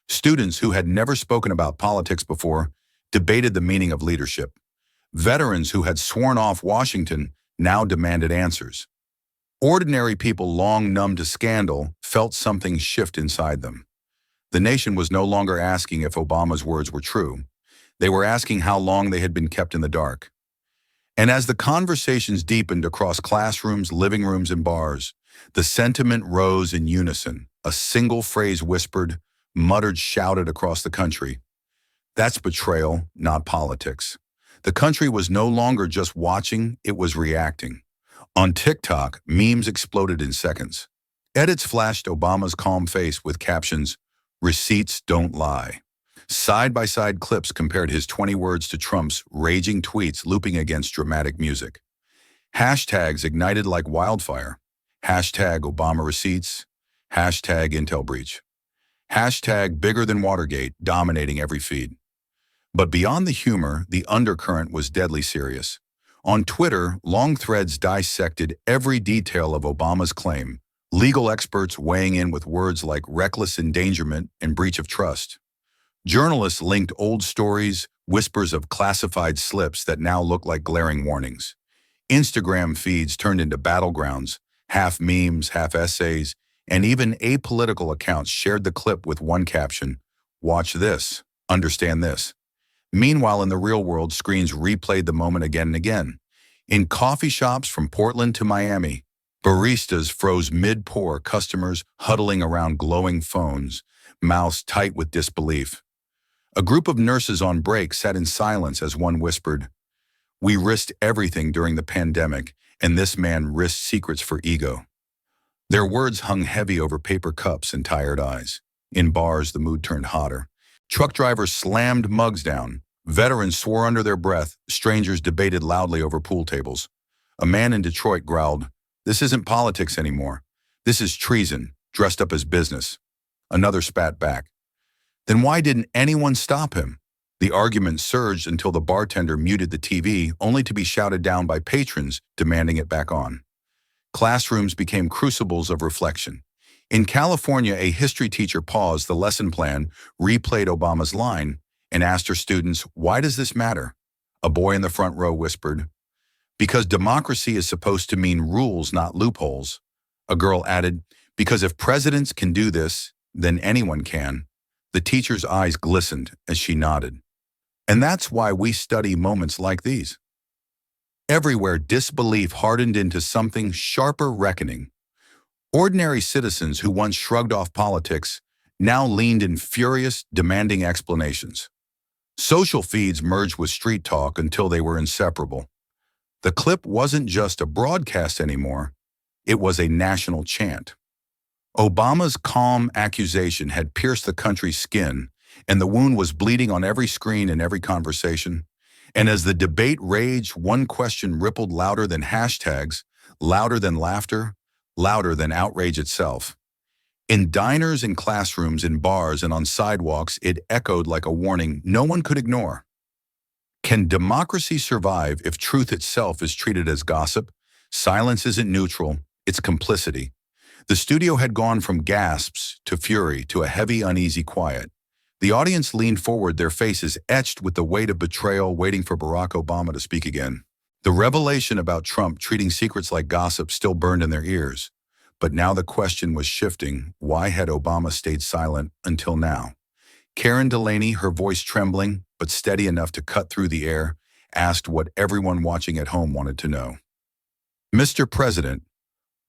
S1: Students who had never spoken about politics before debated the meaning of leadership. Veterans who had sworn off Washington now demanded answers. Ordinary people, long numb to scandal, felt something shift inside them. The nation was no longer asking if Obama's words were true. They were asking how long they had been kept in the dark. And as the conversations deepened across classrooms, living rooms, and bars, the sentiment rose in unison. A single phrase whispered, muttered, shouted across the country. That's betrayal, not politics. The country was no longer just watching, it was reacting. On TikTok, memes exploded in seconds. Edits flashed Obama's calm face with captions, "Receipts don't lie." Side-by-side clips compared his 20 words to Trump's raging tweets looping against dramatic music. Hashtags ignited like wildfire. Hashtag Obama receipts. Hashtag Intel breach. Hashtag bigger than Watergate, dominating every feed. But beyond the humor, the undercurrent was deadly serious. On Twitter, long threads dissected every detail of Obama's claim, legal experts weighing in with words like reckless endangerment and breach of trust. Journalists linked old stories, whispers of classified slips that now look like glaring warnings. Instagram feeds turned into battlegrounds, half memes, half essays, and even apolitical accounts shared the clip with one caption, "Watch this, understand this." Meanwhile, in the real world, screens replayed the moment again and again. In coffee shops from Portland to Miami, baristas froze mid-pour, customers huddling around glowing phones, mouths tight with disbelief. A group of nurses on break sat in silence as one whispered, "We risked everything during the pandemic, and this man risked secrets for ego." Their words hung heavy over paper cups and tired eyes. In bars, the mood turned hotter. Truck drivers slammed mugs down. Veterans swore under their breath. Strangers debated loudly over pool tables. A man in Detroit growled, "This isn't politics anymore. This is treason, dressed up as business." Another spat back. Then why didn't anyone stop him? The argument surged until the bartender muted the TV, only to be shouted down by patrons demanding it back on. Classrooms became crucibles of reflection. In California, a history teacher paused the lesson plan, replayed Obama's line, and asked her students, "Why does this matter?" A boy in the front row whispered, "Because democracy is supposed to mean rules, not loopholes." A girl added, "Because if presidents can do this, then anyone can." The teacher's eyes glistened as she nodded. And that's why we study moments like these. Everywhere, disbelief hardened into something sharper, reckoning. Ordinary citizens who once shrugged off politics now leaned in furious, demanding explanations. Social feeds merged with street talk until they were inseparable. The clip wasn't just a broadcast anymore, it was a national chant. Obama's calm accusation had pierced the country's skin, and the wound was bleeding on every screen and every conversation. And as the debate raged, one question rippled louder than hashtags, louder than laughter, louder than outrage itself. In diners and classrooms, in bars and on sidewalks, it echoed like a warning no one could ignore. Can democracy survive if truth itself is treated as gossip? Silence isn't neutral, it's complicity. The studio had gone from gasps to fury to a heavy, uneasy quiet. The audience leaned forward, their faces etched with the weight of betrayal, waiting for Barack Obama to speak again. The revelation about Trump treating secrets like gossip still burned in their ears. But now the question was shifting. Why had Obama stayed silent until now? Karen Delaney, her voice trembling, but steady enough to cut through the air, asked what everyone watching at home wanted to know. Mr. President,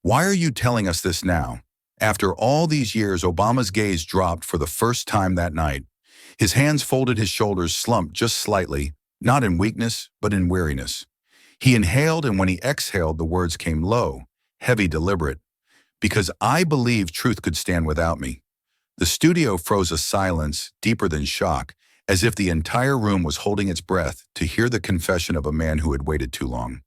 S1: why are you telling us this now? After all these years, Obama's gaze dropped for the first time that night. His hands folded, his shoulders slumped just slightly, not in weakness, but in weariness. He inhaled, and when he exhaled, the words came low, heavy, deliberate. Because I believe truth could stand without me. The studio froze, a silence deeper than shock, as if the entire room was holding its breath to hear the confession of a man who had waited too long.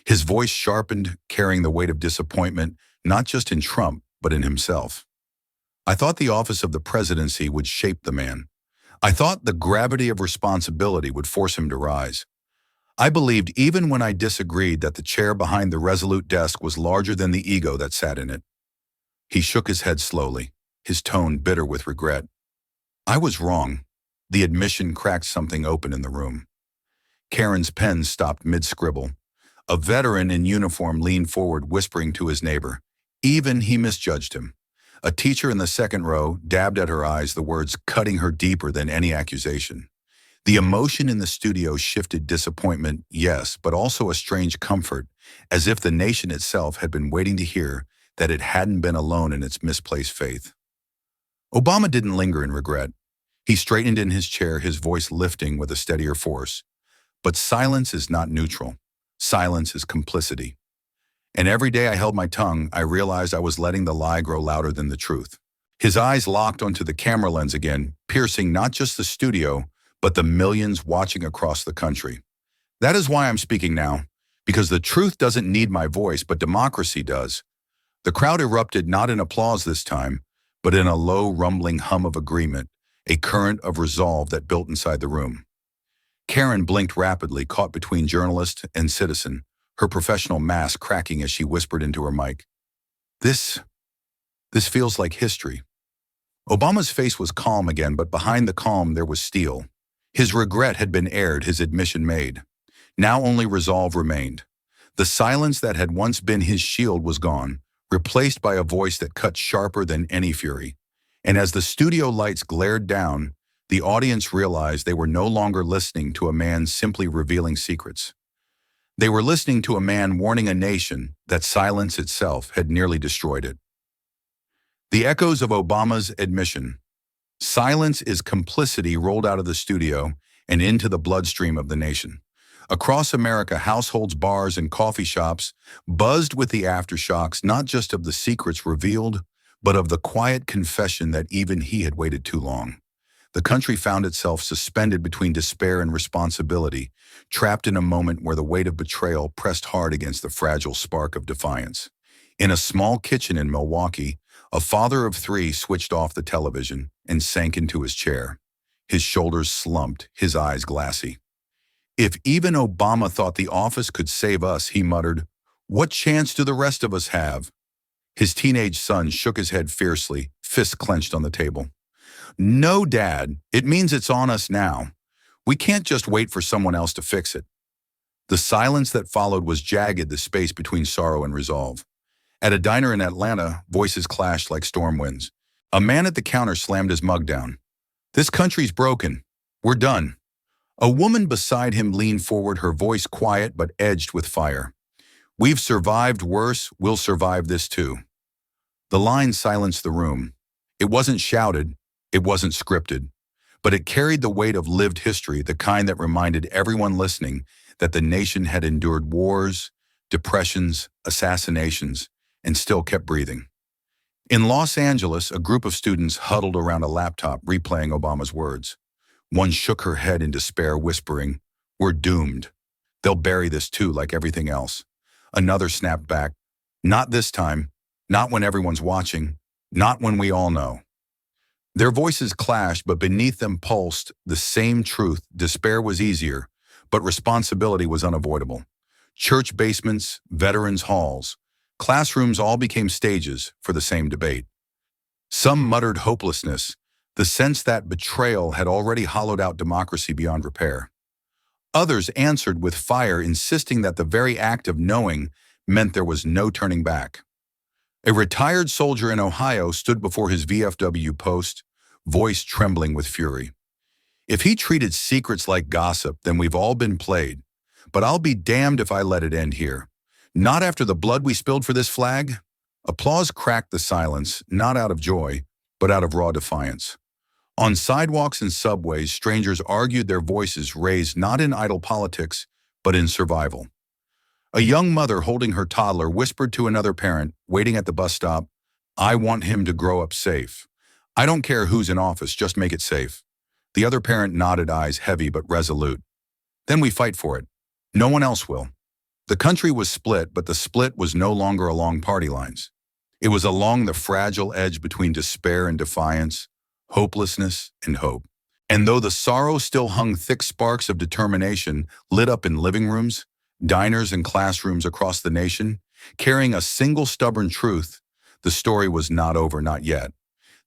S1: His voice sharpened, carrying the weight of disappointment, not just in Trump, but in himself. I thought the office of the presidency would shape the man. I thought the gravity of responsibility would force him to rise. I believed, even when I disagreed, that the chair behind the resolute desk was larger than the ego that sat in it. He shook his head slowly, his tone bitter with regret. I was wrong. The admission cracked something open in the room. Karen's pen stopped mid-scribble. A veteran in uniform leaned forward, whispering to his neighbor. Even he misjudged him. A teacher in the second row dabbed at her eyes, the words cutting her deeper than any accusation. The emotion in the studio shifted: disappointment, yes, but also a strange comfort, as if the nation itself had been waiting to hear that it hadn't been alone in its misplaced faith. Obama didn't linger in regret. He straightened in his chair, his voice lifting with a steadier force. But silence is not neutral. Silence is complicity. And every day I held my tongue, I realized I was letting the lie grow louder than the truth. His eyes locked onto the camera lens again, piercing not just the studio, but the millions watching across the country. That is why I'm speaking now, because the truth doesn't need my voice, but democracy does. The crowd erupted, not in applause this time, but in a low, rumbling hum of agreement, a current of resolve that built inside the room. Karen blinked rapidly, caught between journalist and citizen, her professional mask cracking as she whispered into her mic. This feels like history. Obama's face was calm again, but behind the calm there was steel. His regret had been aired, his admission made. Now only resolve remained. The silence that had once been his shield was gone, replaced by a voice that cut sharper than any fury. And as the studio lights glared down, the audience realized they were no longer listening to a man simply revealing secrets. They were listening to a man warning a nation that silence itself had nearly destroyed it. The echoes of Obama's admission, "Silence is complicity," rolled out of the studio and into the bloodstream of the nation. Across America, households, bars, and coffee shops buzzed with the aftershocks, not just of the secrets revealed, but of the quiet confession that even he had waited too long. The country found itself suspended between despair and responsibility, trapped in a moment where the weight of betrayal pressed hard against the fragile spark of defiance. In a small kitchen in Milwaukee, a father of three switched off the television and sank into his chair. His shoulders slumped, his eyes glassy. If even Obama thought the office could save us, he muttered, what chance do the rest of us have? His teenage son shook his head fiercely, fists clenched on the table. No, Dad, it means it's on us now. We can't just wait for someone else to fix it. The silence that followed was jagged, the space between sorrow and resolve. At a diner in Atlanta, voices clashed like storm winds. A man at the counter slammed his mug down. This country's broken. We're done. A woman beside him leaned forward, her voice quiet but edged with fire. We've survived worse, we'll survive this too. The line silenced the room. It wasn't shouted, it wasn't scripted, but it carried the weight of lived history, the kind that reminded everyone listening that the nation had endured wars, depressions, assassinations, and still kept breathing. In Los Angeles, a group of students huddled around a laptop replaying Obama's words. One shook her head in despair, whispering, "We're doomed. They'll bury this too, like everything else." Another snapped back, "Not this time. Not when everyone's watching. Not when we all know." Their voices clashed, but beneath them pulsed the same truth. Despair was easier, but responsibility was unavoidable. Church basements, veterans' halls, classrooms all became stages for the same debate. Some muttered hopelessness, the sense that betrayal had already hollowed out democracy beyond repair. Others answered with fire, insisting that the very act of knowing meant there was no turning back. A retired soldier in Ohio stood before his VFW post, voice trembling with fury. "If he treated secrets like gossip, then we've all been played. But I'll be damned if I let it end here. Not after the blood we spilled for this flag." Applause cracked the silence, not out of joy, but out of raw defiance. On sidewalks and subways, strangers argued, their voices raised not in idle politics, but in survival. A young mother holding her toddler whispered to another parent waiting at the bus stop, "I want him to grow up safe. I don't care who's in office, just make it safe." The other parent nodded, eyes heavy but resolute. "Then we fight for it. No one else will." The country was split, but the split was no longer along party lines. It was along the fragile edge between despair and defiance, hopelessness and hope. And though the sorrow still hung, thick sparks of determination lit up in living rooms, diners and classrooms across the nation, carrying a single stubborn truth: the story was not over, not yet.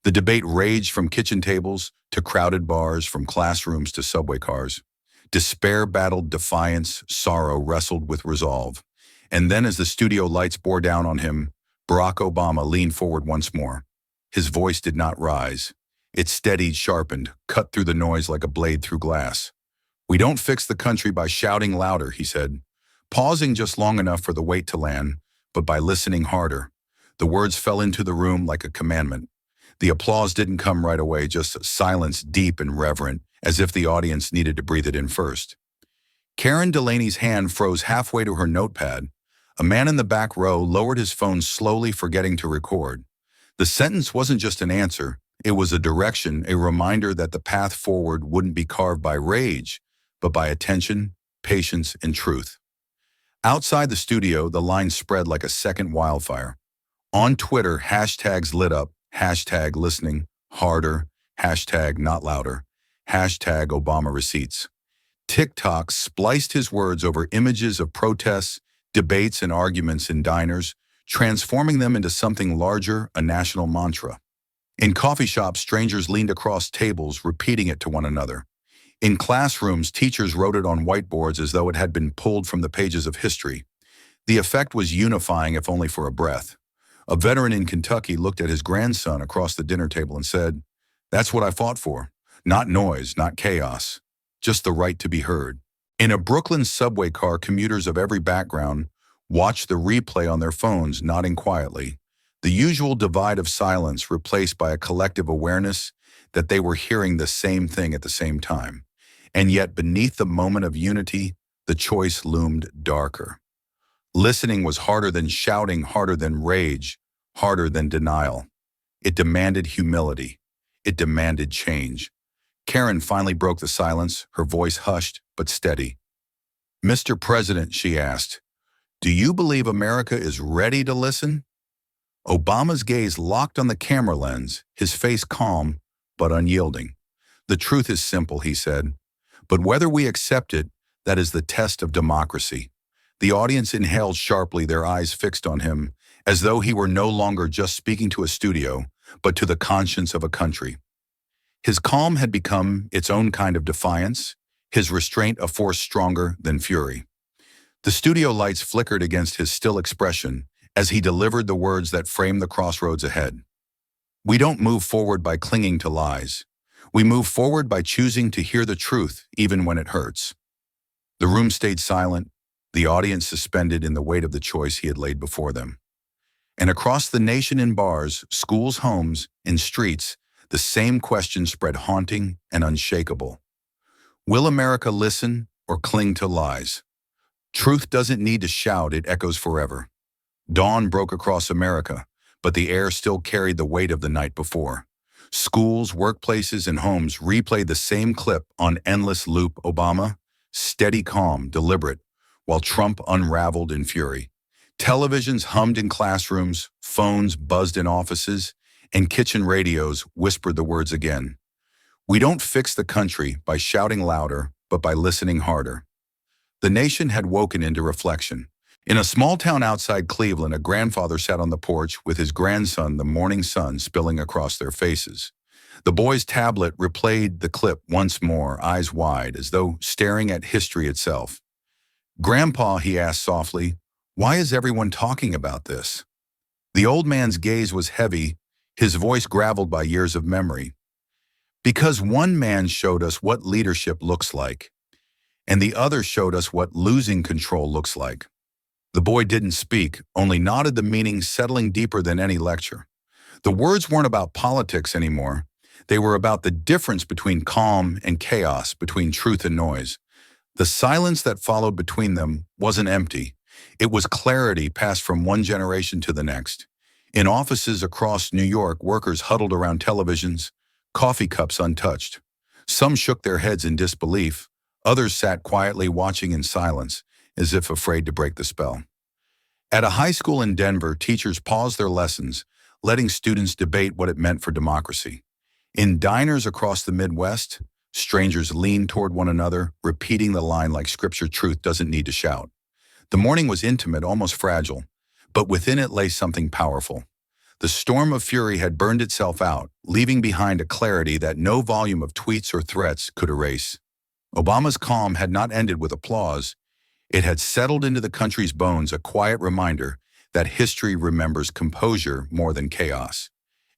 S1: The debate raged from kitchen tables to crowded bars, from classrooms to subway cars. Despair battled defiance, sorrow wrestled with resolve. And then, as the studio lights bore down on him, Barack Obama leaned forward once more. His voice did not rise. It steadied, sharpened, cut through the noise like a blade through glass. "We don't fix the country by shouting louder," he said, pausing just long enough for the weight to land, "but by listening harder." The words fell into the room like a commandment. The applause didn't come right away, just silence, deep and reverent, as if the audience needed to breathe it in first. Karen Delaney's hand froze halfway to her notepad. A man in the back row lowered his phone slowly, forgetting to record. The sentence wasn't just an answer, it was a direction, a reminder that the path forward wouldn't be carved by rage, but by attention, patience, and truth. Outside the studio, the line spread like a second wildfire. On Twitter, hashtags lit up, hashtag listening harder, hashtag not louder, hashtag Obama receipts. TikTok spliced his words over images of protests, debates, and arguments in diners, transforming them into something larger, a national mantra. In coffee shops, strangers leaned across tables, repeating it to one another. In classrooms, teachers wrote it on whiteboards as though it had been pulled from the pages of history. The effect was unifying, if only for a breath. A veteran in Kentucky looked at his grandson across the dinner table and said, "That's what I fought for. Not noise, not chaos, just the right to be heard." In a Brooklyn subway car, commuters of every background watched the replay on their phones, nodding quietly. The usual divide of silence replaced by a collective awareness that they were hearing the same thing at the same time. And yet, beneath the moment of unity, the choice loomed darker. Listening was harder than shouting, harder than rage, harder than denial. It demanded humility. It demanded change. Karen finally broke the silence, her voice hushed but steady. "Mr. President," she asked, "do you believe America is ready to listen?" Obama's gaze locked on the camera lens, his face calm but unyielding. "The truth is simple," he said, "but whether we accept it, that is the test of democracy." The audience inhaled sharply, their eyes fixed on him, as though he were no longer just speaking to a studio, but to the conscience of a country. His calm had become its own kind of defiance, his restraint a force stronger than fury. The studio lights flickered against his still expression as he delivered the words that framed the crossroads ahead. "We don't move forward by clinging to lies. We move forward by choosing to hear the truth, even when it hurts." The room stayed silent, the audience suspended in the weight of the choice he had laid before them. And across the nation, in bars, schools, homes, and streets, the same question spread, haunting and unshakable. Will America listen or cling to lies? Truth doesn't need to shout, it echoes forever. Dawn broke across America, but the air still carried the weight of the night before. Schools, workplaces, and homes replayed the same clip on endless loop. Obama, steady, calm, deliberate, while Trump unraveled in fury. Televisions hummed in classrooms, phones buzzed in offices, and kitchen radios whispered the words again. We don't fix the country by shouting louder, but by listening harder. The nation had woken into reflection. In a small town outside Cleveland, a grandfather sat on the porch with his grandson, the morning sun spilling across their faces. The boy's tablet replayed the clip once more, eyes wide, as though staring at history itself. "Grandpa," he asked softly, "why is everyone talking about this?" The old man's gaze was heavy, his voice graveled by years of memory. "Because one man showed us what leadership looks like, and the other showed us what losing control looks like." The boy didn't speak, only nodded, the meaning settling deeper than any lecture. The words weren't about politics anymore. They were about the difference between calm and chaos, between truth and noise. The silence that followed between them wasn't empty. It was clarity passed from one generation to the next. In offices across New York, workers huddled around televisions, coffee cups untouched. Some shook their heads in disbelief. Others sat quietly watching in silence, as if afraid to break the spell. At a high school in Denver, teachers paused their lessons, letting students debate what it meant for democracy. In diners across the Midwest, strangers leaned toward one another, repeating the line like scripture: truth doesn't need to shout. The morning was intimate, almost fragile, but within it lay something powerful. The storm of fury had burned itself out, leaving behind a clarity that no volume of tweets or threats could erase. Obama's calm had not ended with applause. It had settled into the country's bones, a quiet reminder that history remembers composure more than chaos.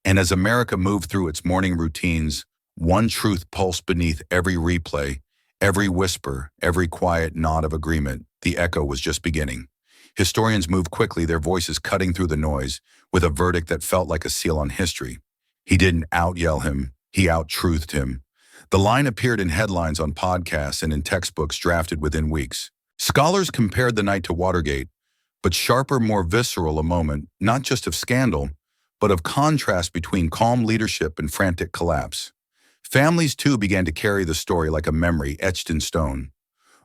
S1: And as America moved through its morning routines, one truth pulsed beneath every replay, every whisper, every quiet nod of agreement. The echo was just beginning. Historians moved quickly, their voices cutting through the noise, with a verdict that felt like a seal on history. He didn't out-yell him, he out-truthed him. The line appeared in headlines, on podcasts, and in textbooks drafted within weeks. Scholars compared the night to Watergate, but sharper, more visceral, a moment, not just of scandal, but of contrast between calm leadership and frantic collapse. Families, too, began to carry the story like a memory etched in stone.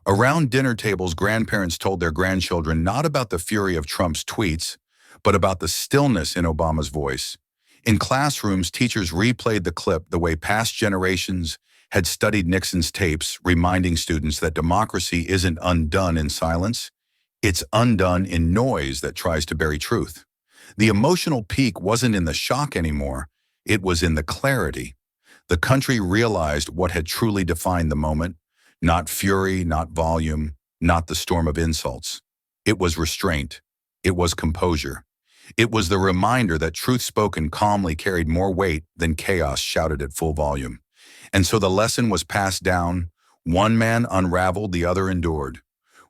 S1: Around dinner tables, grandparents told their grandchildren not about the fury of Trump's tweets, but about the stillness in Obama's voice. In classrooms, teachers replayed the clip the way past generations had studied Nixon's tapes, reminding students that democracy isn't undone in silence, it's undone in noise that tries to bury truth. The emotional peak wasn't in the shock anymore, it was in the clarity. The country realized what had truly defined the moment: not fury, not volume, not the storm of insults. It was restraint. It was composure. It was the reminder that truth spoken calmly carried more weight than chaos shouted at full volume. And so the lesson was passed down. One man unraveled, the other endured.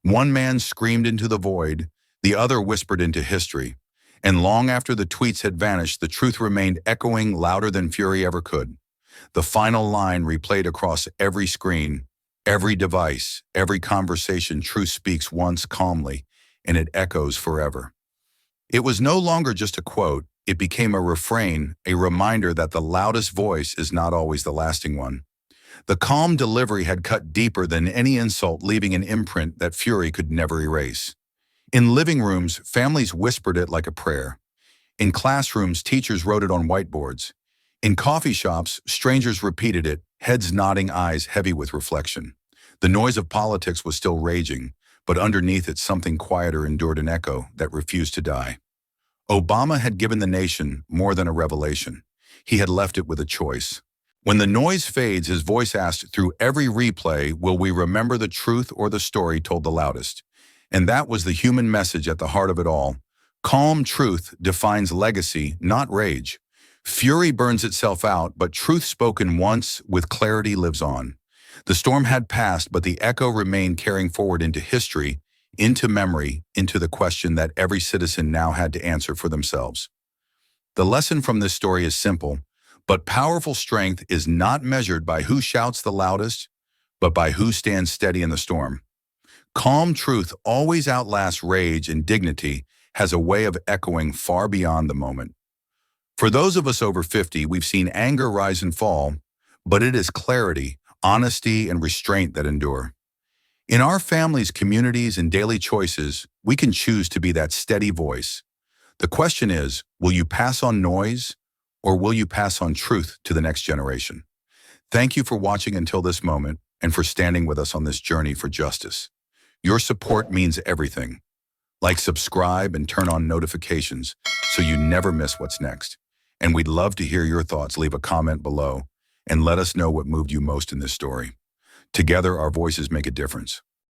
S1: One man screamed into the void, the other whispered into history. And long after the tweets had vanished, the truth remained echoing louder than fury ever could. The final line replayed across every screen, every device, every conversation: truth speaks once calmly, and it echoes forever. It was no longer just a quote, it became a refrain, a reminder that the loudest voice is not always the lasting one. The calm delivery had cut deeper than any insult, leaving an imprint that fury could never erase. In living rooms, families whispered it like a prayer. In classrooms, teachers wrote it on whiteboards. In coffee shops, strangers repeated it, heads nodding, eyes heavy with reflection. The noise of politics was still raging, but underneath it something quieter endured, an echo that refused to die. Obama had given the nation more than a revelation. He had left it with a choice. When the noise fades, his voice asked through every replay, will we remember the truth or the story told the loudest? And that was the human message at the heart of it all. Calm truth defines legacy, not rage. Fury burns itself out, but truth spoken once with clarity lives on. The storm had passed, but the echo remained, carrying forward into history, into memory, into the question that every citizen now had to answer for themselves. The lesson from this story is simple, but powerful. Strength is not measured by who shouts the loudest, but by who stands steady in the storm. Calm truth always outlasts rage, and dignity has a way of echoing far beyond the moment. For those of us over 50, we've seen anger rise and fall, but it is clarity, honesty, and restraint that endure. In our families, communities, and daily choices, we can choose to be that steady voice. The question is, will you pass on noise, or will you pass on truth to the next generation? Thank you for watching until this moment and for standing with us on this journey for justice. Your support means everything. Like, subscribe, and turn on notifications so you never miss what's next. And we'd love to hear your thoughts. Leave a comment below and let us know what moved you most in this story. Together, our voices make a difference.